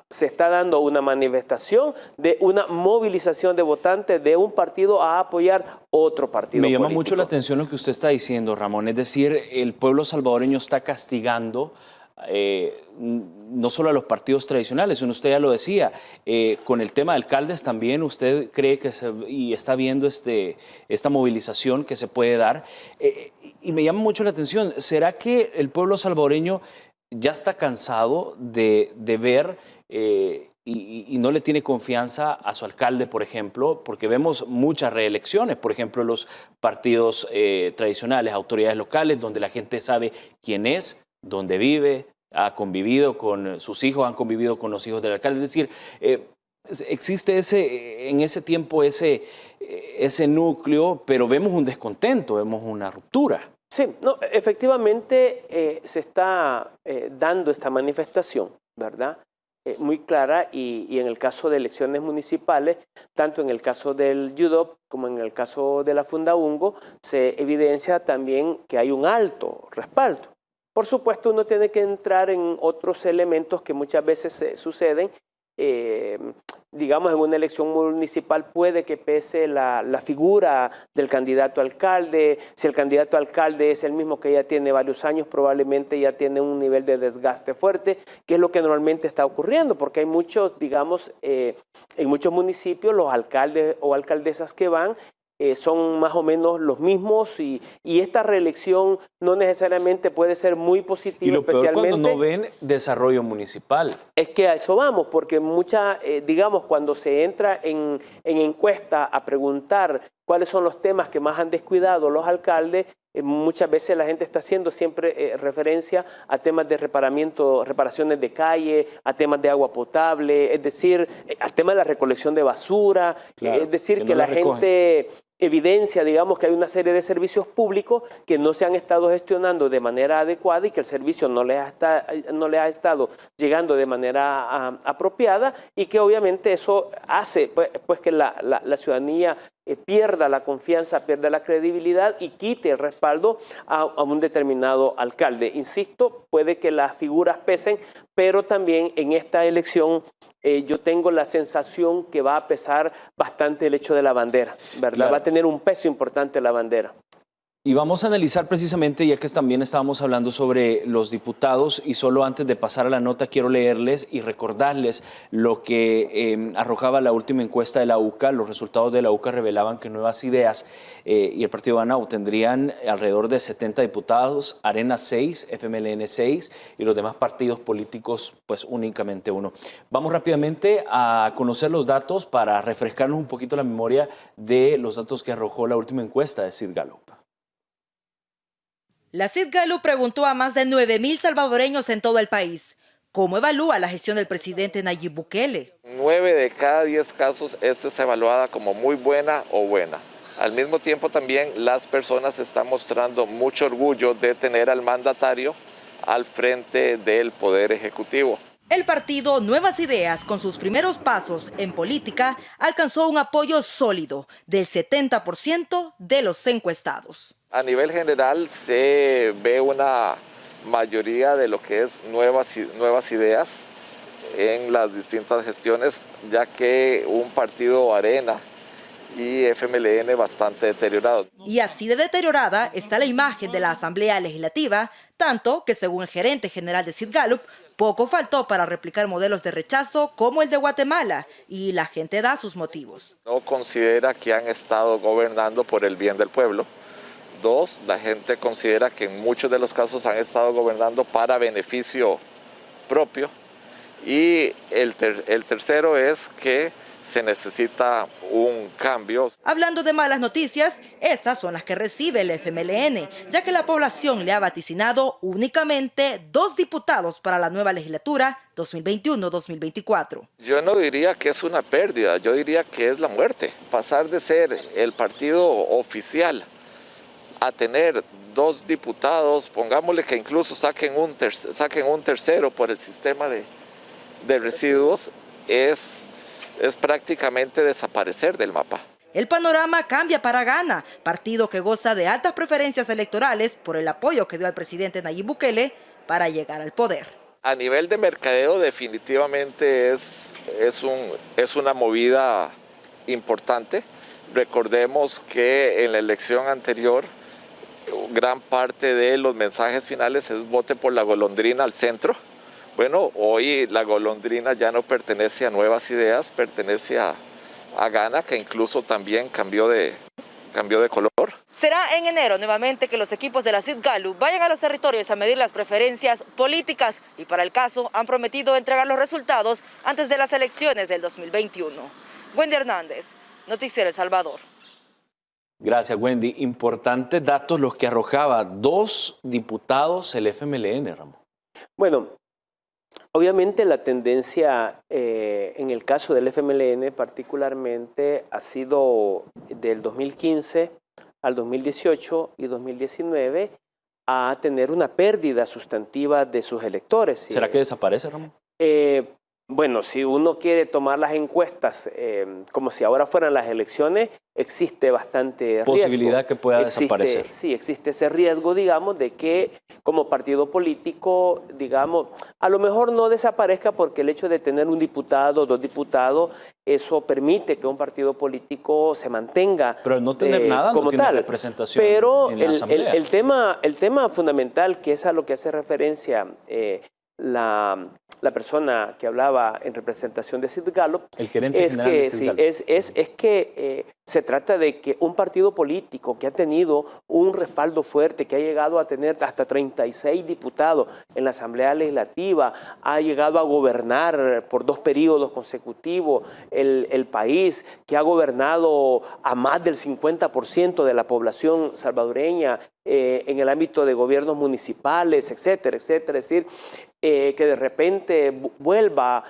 se está dando una manifestación de una movilización de votantes de un partido a apoyar otro partido político. Me llama mucho la atención lo que usted está diciendo, Ramón. Es decir, el pueblo salvadoreño está castigando no solo a los partidos tradicionales, sino usted ya lo decía, con el tema de alcaldes también usted cree que y está viendo esta movilización que se puede dar. Y me llama mucho la atención, ¿será que el pueblo salvadoreño ya está cansado de ver y no le tiene confianza a su alcalde, por ejemplo? Porque vemos muchas reelecciones, por ejemplo, los partidos tradicionales, autoridades locales, donde la gente sabe quién es, dónde vive, ha convivido sus hijos, han convivido con los hijos del alcalde. Es decir, existe en ese tiempo ese núcleo, pero vemos un descontento, vemos una ruptura. Sí, no, efectivamente se está dando esta manifestación, ¿verdad? Muy clara y en el caso de elecciones municipales, tanto en el caso del UDOP como en el caso de la Fundaungo, se evidencia también que hay un alto respaldo. Por supuesto, uno tiene que entrar en otros elementos que muchas veces suceden. Digamos, en una elección municipal puede que pese la figura del candidato a alcalde. Si el candidato a alcalde es el mismo que ya tiene varios años, probablemente ya tiene un nivel de desgaste fuerte, que es lo que normalmente está ocurriendo, porque hay muchos, digamos, en muchos municipios los alcaldes o alcaldesas que van son más o menos los mismos y esta reelección no necesariamente puede ser muy positiva. Y lo peor especialmente cuando no ven desarrollo municipal. Es que a eso vamos, porque digamos, cuando se entra en encuesta a preguntar cuáles son los temas que más han descuidado los alcaldes, muchas veces la gente está haciendo siempre referencia a temas de reparaciones de calle, a temas de agua potable, es decir, al tema de la recolección de basura, claro, es decir, que la gente evidencia, digamos, que hay una serie de servicios públicos que no se han estado gestionando de manera adecuada y que el servicio no les ha estado llegando de manera apropiada y que obviamente eso hace pues que la ciudadanía pierda la confianza, pierda la credibilidad y quite el respaldo a un determinado alcalde. Insisto, puede que las figuras pesen, pero también en esta elección yo tengo la sensación que va a pesar bastante el hecho de la bandera, ¿verdad? Claro. Va a tener un peso importante la bandera. Y vamos a analizar precisamente, ya que también estábamos hablando sobre los diputados, y solo antes de pasar a la nota quiero leerles y recordarles lo que arrojaba la última encuesta de la UCA. Los resultados de la UCA revelaban que Nuevas Ideas y el Partido Banao tendrían alrededor de 70 diputados, Arena 6, FMLN 6 y los demás partidos políticos pues únicamente uno. Vamos rápidamente a conocer los datos para refrescarnos un poquito la memoria de los datos que arrojó la última encuesta de Sid Gallup. La Sid Gallup preguntó a más de 9.000 salvadoreños en todo el país cómo evalúa la gestión del presidente Nayib Bukele. 9 de cada 10 casos esta es evaluada como muy buena o buena. Al mismo tiempo también las personas están mostrando mucho orgullo de tener al mandatario al frente del Poder Ejecutivo. El partido Nuevas Ideas, con sus primeros pasos en política, alcanzó un apoyo sólido del 70% de los encuestados. A nivel general se ve una mayoría de lo que es nuevas ideas en las distintas gestiones, ya que un partido Arena y FMLN bastante deteriorado. Y así de deteriorada está la imagen de la Asamblea Legislativa, tanto que según el gerente general de Sid Gallup, poco faltó para replicar modelos de rechazo como el de Guatemala, y la gente da sus motivos. No considera que han estado gobernando por el bien del pueblo. 2, la gente considera que en muchos de los casos han estado gobernando para beneficio propio. Y el tercero es que se necesita un cambio. Hablando de malas noticias, esas son las que recibe el FMLN, ya que la población le ha vaticinado únicamente 2 diputados para la nueva legislatura 2021-2024. Yo no diría que es una pérdida, yo diría que es la muerte. Pasar de ser el partido oficial a tener 2 diputados, pongámosle que incluso saquen un tercero por el sistema de residuos, es prácticamente desaparecer del mapa. El panorama cambia para Gana, partido que goza de altas preferencias electorales por el apoyo que dio al presidente Nayib Bukele para llegar al poder. A nivel de mercadeo definitivamente es una movida importante. Recordemos que en la elección anterior gran parte de los mensajes finales es vote por la golondrina al centro. Bueno, hoy la golondrina ya no pertenece a Nuevas Ideas, pertenece a Gana, que incluso también cambió de color. Será en enero nuevamente que los equipos de la Sid Gallup vayan a los territorios a medir las preferencias políticas y para el caso han prometido entregar los resultados antes de las elecciones del 2021. Wendy Hernández, Noticiero El Salvador. Gracias, Wendy. Importantes datos los que arrojaba 2 diputados el FMLN, Ramón. Bueno, obviamente la tendencia en el caso del FMLN particularmente ha sido del 2015 al 2018 y 2019 a tener una pérdida sustantiva de sus electores. ¿Será que desaparece, Ramón? Bueno, si uno quiere tomar las encuestas como si ahora fueran las elecciones, existe bastante posibilidad riesgo. Que pueda desaparecer. Sí, existe ese riesgo, digamos, de que como partido político, digamos, a lo mejor no desaparezca porque el hecho de tener un diputado, 2 diputados, eso permite que un partido político se mantenga. Pero no tener nada como no tiene tal. representación. Pero en la Asamblea. el tema fundamental, que es a lo que hace referencia la persona que hablaba en representación de Sid Gallup, el gerente general de Sid Gallup. es que se trata de que un partido político que ha tenido un respaldo fuerte, que ha llegado a tener hasta 36 diputados en la Asamblea Legislativa, ha llegado a gobernar por 2 periodos consecutivos el país, que ha gobernado a más del 50% de la población salvadoreña en el ámbito de gobiernos municipales, etcétera, etcétera. Es decir, que de repente vuelva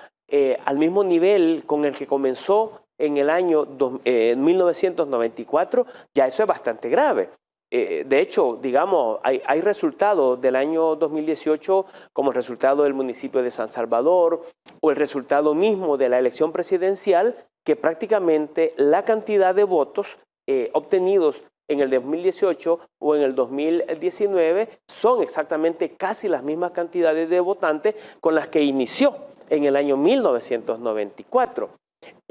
al mismo nivel con el que comenzó en el año 1994, ya eso es bastante grave. De hecho, digamos, hay resultados del año 2018 como el resultado del municipio de San Salvador o el resultado mismo de la elección presidencial, que prácticamente la cantidad de votos obtenidos en el 2018 o en el 2019 son exactamente casi las mismas cantidades de votantes con las que inició en el año 1994.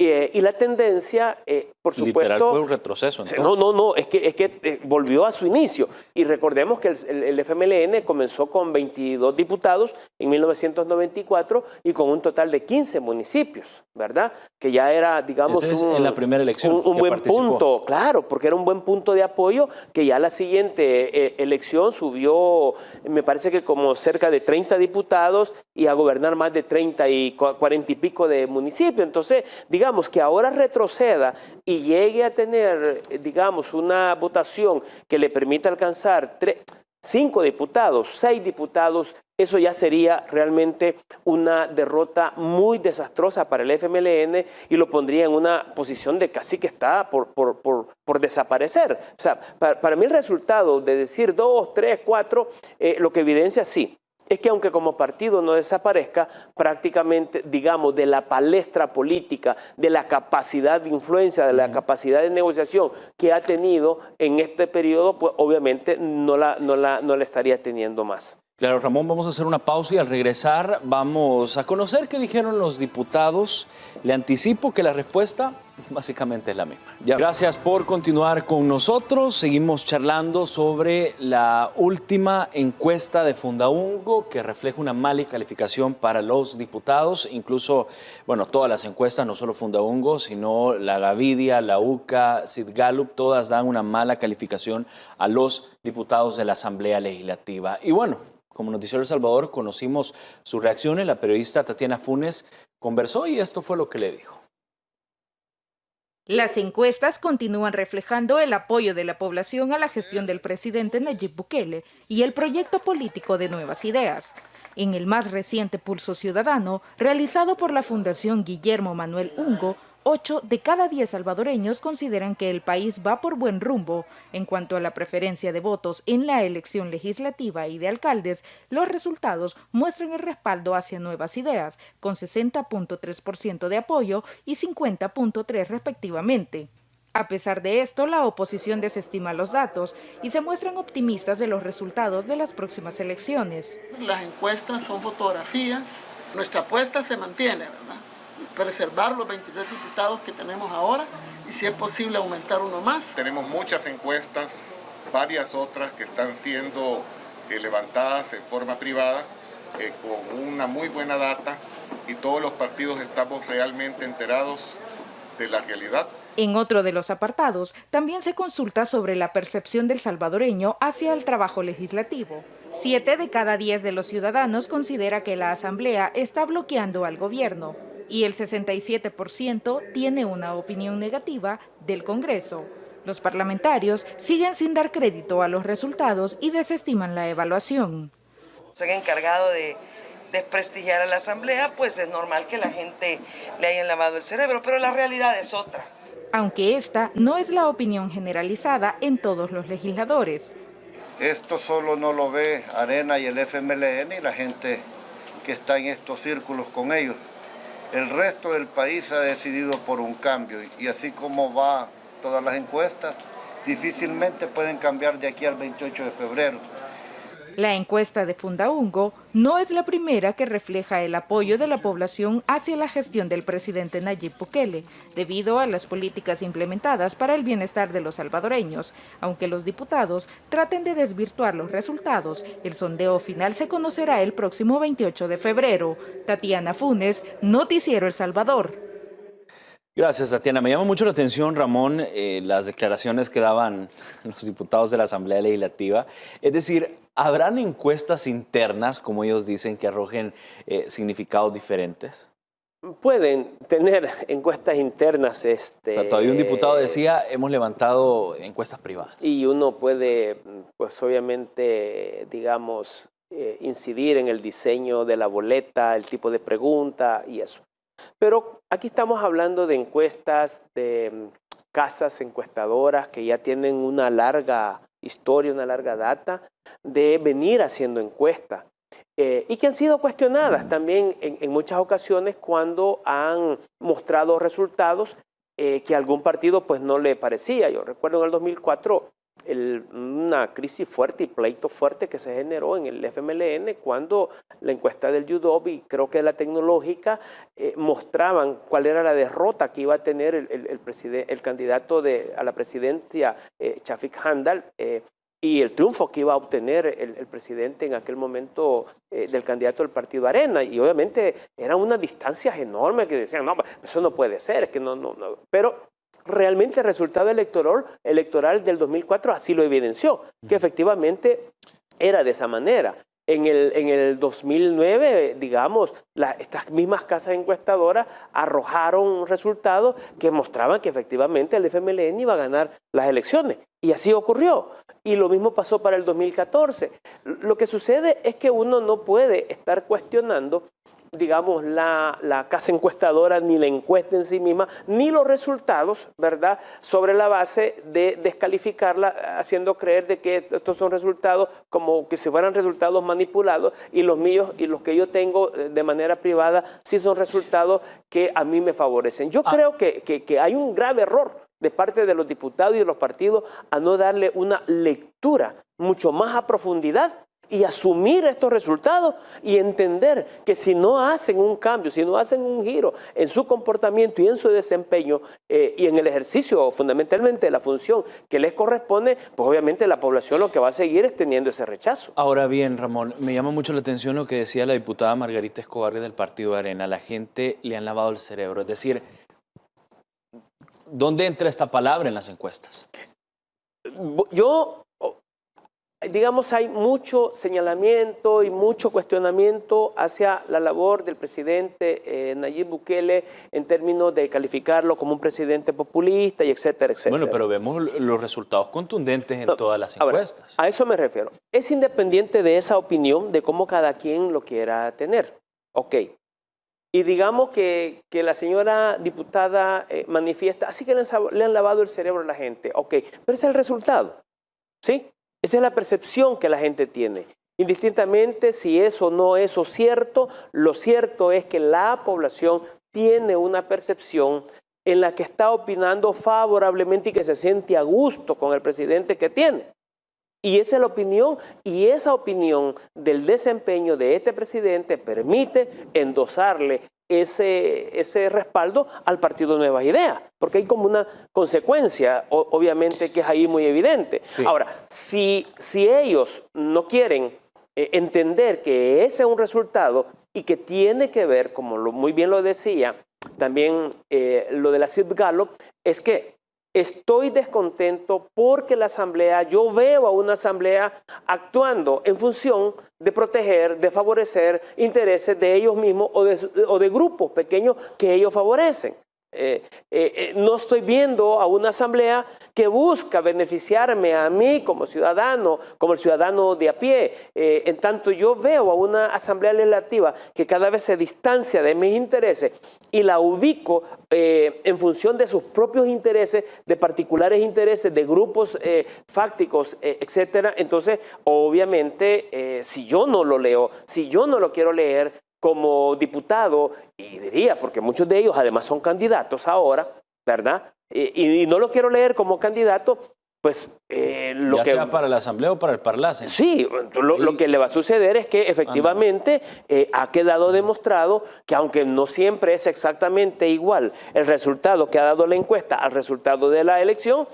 Y la tendencia, por supuesto... Literal fue un retroceso, entonces. No, es que volvió a su inicio. Y recordemos que el FMLN comenzó con 22 diputados en 1994 y con un total de 15 municipios, ¿verdad? Que ya era, digamos, en la primera elección un buen punto, claro, porque era un buen punto de apoyo, que ya la siguiente elección subió, me parece que como cerca de 30 diputados y a gobernar más de 30 y 40 y pico de municipios. Entonces, digamos que ahora retroceda y llegue a tener, digamos, una votación que le permita alcanzar 5 diputados, 6 diputados, eso ya sería realmente una derrota muy desastrosa para el FMLN y lo pondría en una posición de casi que está por desaparecer. O sea, para mí el resultado de decir 2, 3, 4, lo que evidencia sí, es que aunque como partido no desaparezca, prácticamente, digamos, de la palestra política, de la capacidad de influencia, de la capacidad de negociación que ha tenido en este periodo, pues obviamente no la estaría teniendo más. Claro, Ramón, vamos a hacer una pausa y al regresar vamos a conocer qué dijeron los diputados. Le anticipo que la respuesta básicamente es la misma. Ya. Gracias por continuar con nosotros. Seguimos charlando sobre la última encuesta de Fundaungo que refleja una mala calificación para los diputados. Incluso, bueno, todas las encuestas, no solo Fundaungo, sino la Gavidia, la UCA, Sid Gallup, todas dan una mala calificación a los diputados de la Asamblea Legislativa. Y bueno, como Noticiero El Salvador, conocimos sus reacciones. La periodista Tatiana Funes conversó y esto fue lo que le dijo. Las encuestas continúan reflejando el apoyo de la población a la gestión del presidente Nayib Bukele y el proyecto político de Nuevas Ideas. En el más reciente Pulso Ciudadano, realizado por la Fundación Guillermo Manuel Ungo, 8 de cada 10 salvadoreños consideran que el país va por buen rumbo. En cuanto a la preferencia de votos en la elección legislativa y de alcaldes, los resultados muestran el respaldo hacia Nuevas Ideas, con 60.3% de apoyo y 50.3% respectivamente. A pesar de esto, la oposición desestima los datos y se muestran optimistas de los resultados de las próximas elecciones. Las encuestas son fotografías. Nuestra apuesta se mantiene, ¿verdad? Preservar los 23 diputados que tenemos ahora y si es posible aumentar uno más. Tenemos muchas encuestas, varias otras que están siendo levantadas en forma privada con una muy buena data y todos los partidos estamos realmente enterados de la realidad. En otro de los apartados, también se consulta sobre la percepción del salvadoreño hacia el trabajo legislativo. 7 de cada 10 de los ciudadanos considera que la Asamblea está bloqueando al gobierno y el 67% tiene una opinión negativa del Congreso. Los parlamentarios siguen sin dar crédito a los resultados y desestiman la evaluación. Se han encargado de desprestigiar a la Asamblea, pues es normal que la gente le hayan lavado el cerebro, pero la realidad es otra. Aunque esta no es la opinión generalizada en todos los legisladores. Esto solo no lo ve Arena y el FMLN y la gente que está en estos círculos con ellos. El resto del país ha decidido por un cambio y así como va todas las encuestas, difícilmente pueden cambiar de aquí al 28 de febrero. La encuesta de Fundaungo no es la primera que refleja el apoyo de la población hacia la gestión del presidente Nayib Bukele, debido a las políticas implementadas para el bienestar de los salvadoreños. Aunque los diputados traten de desvirtuar los resultados, el sondeo final se conocerá el próximo 28 de febrero. Tatiana Funes, Noticiero El Salvador. Gracias, Tatiana. Me llama mucho la atención, Ramón, las declaraciones que daban los diputados de la Asamblea Legislativa. Es decir, ¿habrán encuestas internas, como ellos dicen, que arrojen significados diferentes? Pueden tener encuestas internas. O sea, todavía un diputado decía, hemos levantado encuestas privadas. Y uno puede, pues obviamente, digamos, incidir en el diseño de la boleta, el tipo de pregunta y eso. Pero aquí estamos hablando de encuestas de casas encuestadoras que ya tienen una larga historia, una larga data de venir haciendo encuestas y que han sido cuestionadas también en muchas ocasiones cuando han mostrado resultados que a algún partido pues no le parecía. Yo recuerdo en el 2004 una crisis fuerte y pleito fuerte que se generó en el FMLN cuando la encuesta del UDOB y creo que la tecnológica mostraban cuál era la derrota que iba a tener el candidato a la presidencia, Chafik Handal, y el triunfo que iba a obtener el presidente en aquel momento del candidato del partido Arena. Y obviamente eran unas distancias enormes que decían, no, eso no puede ser, es que no. Pero realmente el resultado electoral del 2004 así lo evidenció, que efectivamente era de esa manera. En el 2009, digamos, estas mismas casas encuestadoras arrojaron resultados que mostraban que efectivamente el FMLN iba a ganar las elecciones. Y así ocurrió. Y lo mismo pasó para el 2014. Lo que sucede es que uno no puede estar cuestionando, digamos, la casa encuestadora, ni la encuesta en sí misma, ni los resultados, ¿verdad?, sobre la base de descalificarla, haciendo creer de que estos son resultados como que si fueran resultados manipulados y los míos y los que yo tengo de manera privada sí son resultados que a mí me favorecen. Yo creo que hay un grave error de parte de los diputados y de los partidos a no darle una lectura mucho más a profundidad y asumir estos resultados y entender que si no hacen un cambio, si no hacen un giro en su comportamiento y en su desempeño y en el ejercicio fundamentalmente de la función que les corresponde, pues obviamente la población lo que va a seguir es teniendo ese rechazo. Ahora bien, Ramón, me llama mucho la atención lo que decía la diputada Margarita Escobar del Partido Arena. La gente le han lavado el cerebro. Es decir, ¿dónde entra esta palabra en las encuestas? Digamos, hay mucho señalamiento y mucho cuestionamiento hacia la labor del presidente Nayib Bukele en términos de calificarlo como un presidente populista y etcétera, etcétera. Bueno, pero vemos los resultados contundentes en todas las encuestas. Ahora, a eso me refiero. Es independiente de esa opinión, de cómo cada quien lo quiera tener. Ok. Y digamos que la señora diputada manifiesta, así que le han lavado el cerebro a la gente. Ok, pero ese es el resultado, ¿sí? Esa es la percepción que la gente tiene. Indistintamente si eso o no es cierto, lo cierto es que la población tiene una percepción en la que está opinando favorablemente y que se siente a gusto con el presidente que tiene. Y esa es la opinión, y esa opinión del desempeño de este presidente permite endosarle ese respaldo al Partido Nuevas Ideas, porque hay como una consecuencia, obviamente, que es ahí muy evidente. Sí. Ahora, si ellos no quieren entender que ese es un resultado y que tiene que ver, como muy bien lo decía, también lo de la CID Gallup, es que estoy descontento porque la Asamblea, yo veo a una Asamblea actuando en función de proteger, de favorecer intereses de ellos mismos o de grupos pequeños que ellos favorecen. No estoy viendo a una Asamblea que busca beneficiarme a mí como el ciudadano de a pie. En tanto yo veo a una Asamblea Legislativa que cada vez se distancia de mis intereses y la ubico en función de sus propios intereses, de particulares intereses, de grupos fácticos, etcétera. Entonces, obviamente, si yo no lo leo, si yo no lo quiero leer como diputado, y diría, porque muchos de ellos además son candidatos ahora, ¿verdad? Y no lo quiero leer como candidato, pues ya sea para la Asamblea o para el Parlacen. Sí, lo que le va a suceder es que efectivamente ha quedado demostrado que aunque no siempre es exactamente igual el resultado que ha dado la encuesta al resultado de la elección,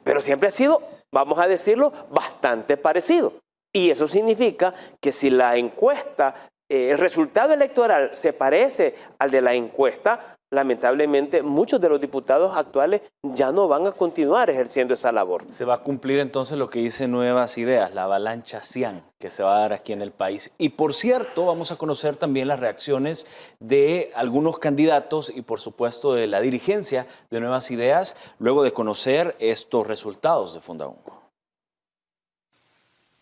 pero siempre ha sido, vamos a decirlo, bastante parecido. Y eso significa que si la encuesta, el resultado electoral se parece al de la encuesta, lamentablemente muchos de los diputados actuales ya no van a continuar ejerciendo esa labor. Se va a cumplir entonces lo que dice Nuevas Ideas, la avalancha cian que se va a dar aquí en el país. Y por cierto, vamos a conocer también las reacciones de algunos candidatos y por supuesto de la dirigencia de Nuevas Ideas luego de conocer estos resultados de Fundaungo.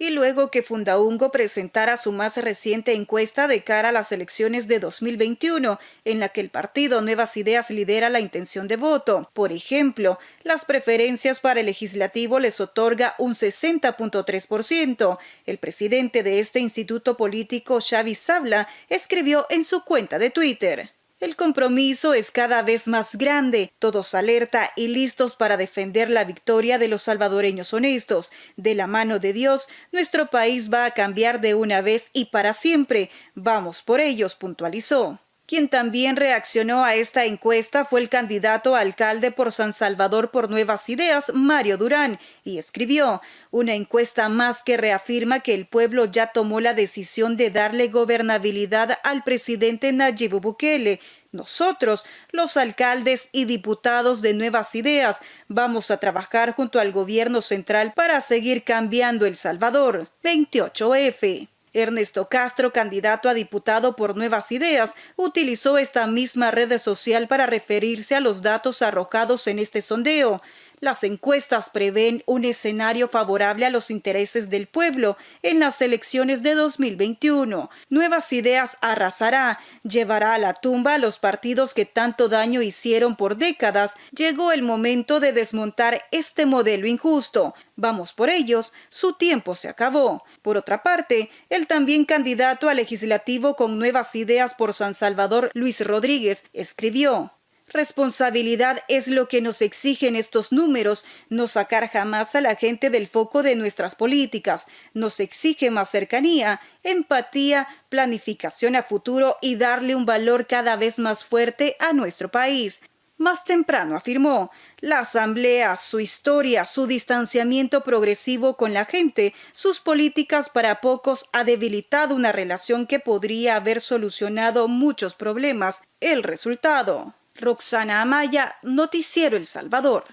Y luego que Fundaungo presentara su más reciente encuesta de cara a las elecciones de 2021, en la que el partido Nuevas Ideas lidera la intención de voto. Por ejemplo, las preferencias para el legislativo les otorga un 60.3%. El presidente de este instituto político, Xavi Sabla, escribió en su cuenta de Twitter: El compromiso es cada vez más grande, todos alerta y listos para defender la victoria de los salvadoreños honestos. De la mano de Dios, nuestro país va a cambiar de una vez y para siempre. Vamos por ellos, puntualizó. Quien también reaccionó a esta encuesta fue el candidato a alcalde por San Salvador por Nuevas Ideas, Mario Durán, y escribió: una encuesta más que reafirma que el pueblo ya tomó la decisión de darle gobernabilidad al presidente Nayib Bukele. Nosotros, los alcaldes y diputados de Nuevas Ideas, vamos a trabajar junto al gobierno central para seguir cambiando El Salvador. 28F. Ernesto Castro, candidato a diputado por Nuevas Ideas, utilizó esta misma red social para referirse a los datos arrojados en este sondeo. Las encuestas prevén un escenario favorable a los intereses del pueblo en las elecciones de 2021. Nuevas Ideas arrasará, llevará a la tumba a los partidos que tanto daño hicieron por décadas. Llegó el momento de desmontar este modelo injusto. Vamos por ellos, su tiempo se acabó. Por otra parte, el también candidato a legislativo con Nuevas Ideas por San Salvador, Luis Rodríguez, escribió: responsabilidad es lo que nos exigen estos números, no sacar jamás a la gente del foco de nuestras políticas. Nos exige más cercanía, empatía, planificación a futuro y darle un valor cada vez más fuerte a nuestro país. Más temprano afirmó: la Asamblea, su historia, su distanciamiento progresivo con la gente, sus políticas para pocos ha debilitado una relación que podría haber solucionado muchos problemas. El resultado. Roxana Amaya, Noticiero El Salvador.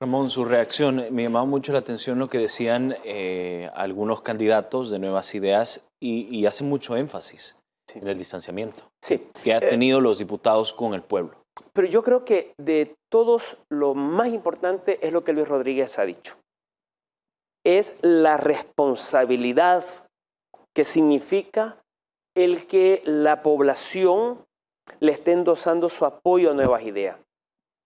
Ramón, su reacción, me llamaba mucho la atención lo que decían algunos candidatos de Nuevas Ideas y hacen mucho énfasis en el distanciamiento que han tenido los diputados con el pueblo. Pero yo creo que de todos lo más importante es lo que Luis Rodríguez ha dicho. Es la responsabilidad que significa el que la población le esté endosando su apoyo a Nuevas Ideas.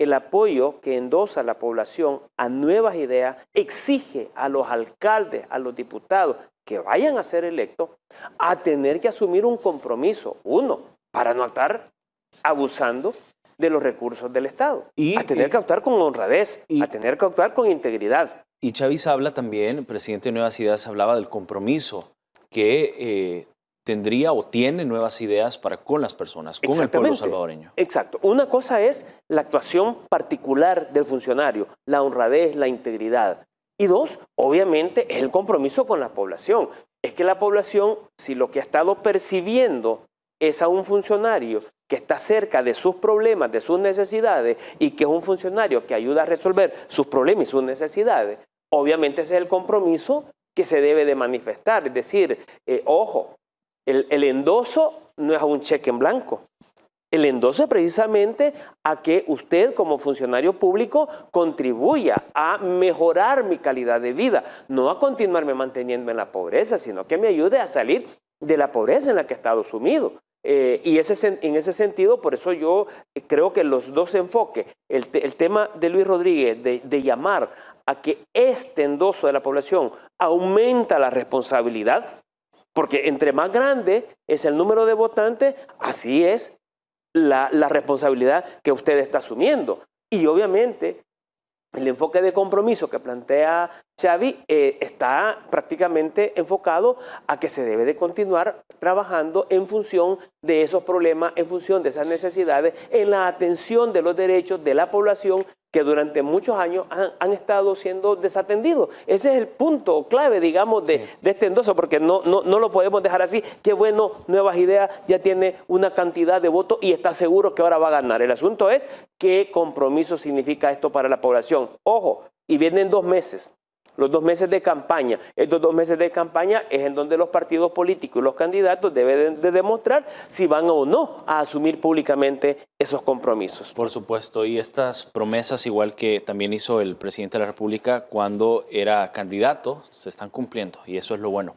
El apoyo que endosa la población a Nuevas Ideas exige a los alcaldes, a los diputados que vayan a ser electos, a tener que asumir un compromiso, uno, para no estar abusando de los recursos del Estado, a tener que actuar con honradez, a tener que actuar con integridad. Y Chávez habla también, el presidente de Nuevas Ideas hablaba del compromiso que tendría o tiene Nuevas Ideas para con las personas, con el pueblo salvadoreño. Exacto. Una cosa es la actuación particular del funcionario, la honradez, la integridad. Y dos, obviamente, es el compromiso con la población. Es que la población, si lo que ha estado percibiendo es a un funcionario que está cerca de sus problemas, de sus necesidades, y que es un funcionario que ayuda a resolver sus problemas y sus necesidades, obviamente ese es el compromiso que se debe de manifestar. Es decir, ojo, el endoso no es un cheque en blanco. El endoso es precisamente a que usted como funcionario público contribuya a mejorar mi calidad de vida, no a continuarme manteniendo en la pobreza, sino que me ayude a salir de la pobreza en la que he estado sumido. Y en ese sentido, por eso yo creo que los dos enfoques, el tema de Luis Rodríguez de llamar a que este endoso de la población aumenta la responsabilidad, porque entre más grande es el número de votantes, así es la responsabilidad que usted está asumiendo. Y obviamente el enfoque de compromiso que plantea Xavi está prácticamente enfocado a que se debe de continuar trabajando en función de esos problemas, en función de esas necesidades, en la atención de los derechos de la población que durante muchos años han estado siendo desatendidos. Ese es el punto clave, digamos, de este endoso, porque no lo podemos dejar así. Qué bueno, Nuevas Ideas ya tiene una cantidad de votos y está seguro que ahora va a ganar. El asunto es qué compromiso significa esto para la población. Ojo, y vienen 2 meses. Los 2 meses de campaña. Estos 2 meses de campaña es en donde los partidos políticos y los candidatos deben de demostrar si van o no a asumir públicamente esos compromisos. Por supuesto, y estas promesas, igual que también hizo el presidente de la República cuando era candidato, se están cumpliendo y eso es lo bueno.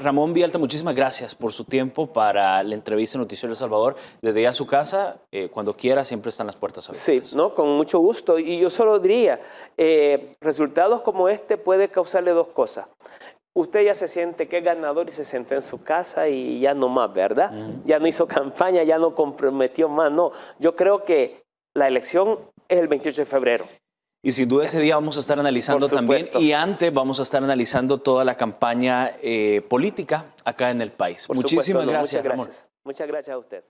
Ramón Vialta, muchísimas gracias por su tiempo para la entrevista en Noticiero El Salvador. Desde a su casa, cuando quiera, siempre están las puertas abiertas. Sí, ¿no? Con mucho gusto. Y yo solo diría, resultados como este puede causarle 2 cosas. usted ya se siente que es ganador y se sentó en su casa y ya no más, ¿verdad? Ya no hizo campaña, ya no comprometió más, no. Yo creo que la elección es el 28 de febrero. Y sin duda ese día vamos a estar analizando también, y antes vamos a estar analizando toda la campaña política acá en el país. Muchísimas gracias, Ramón. Muchas gracias a usted.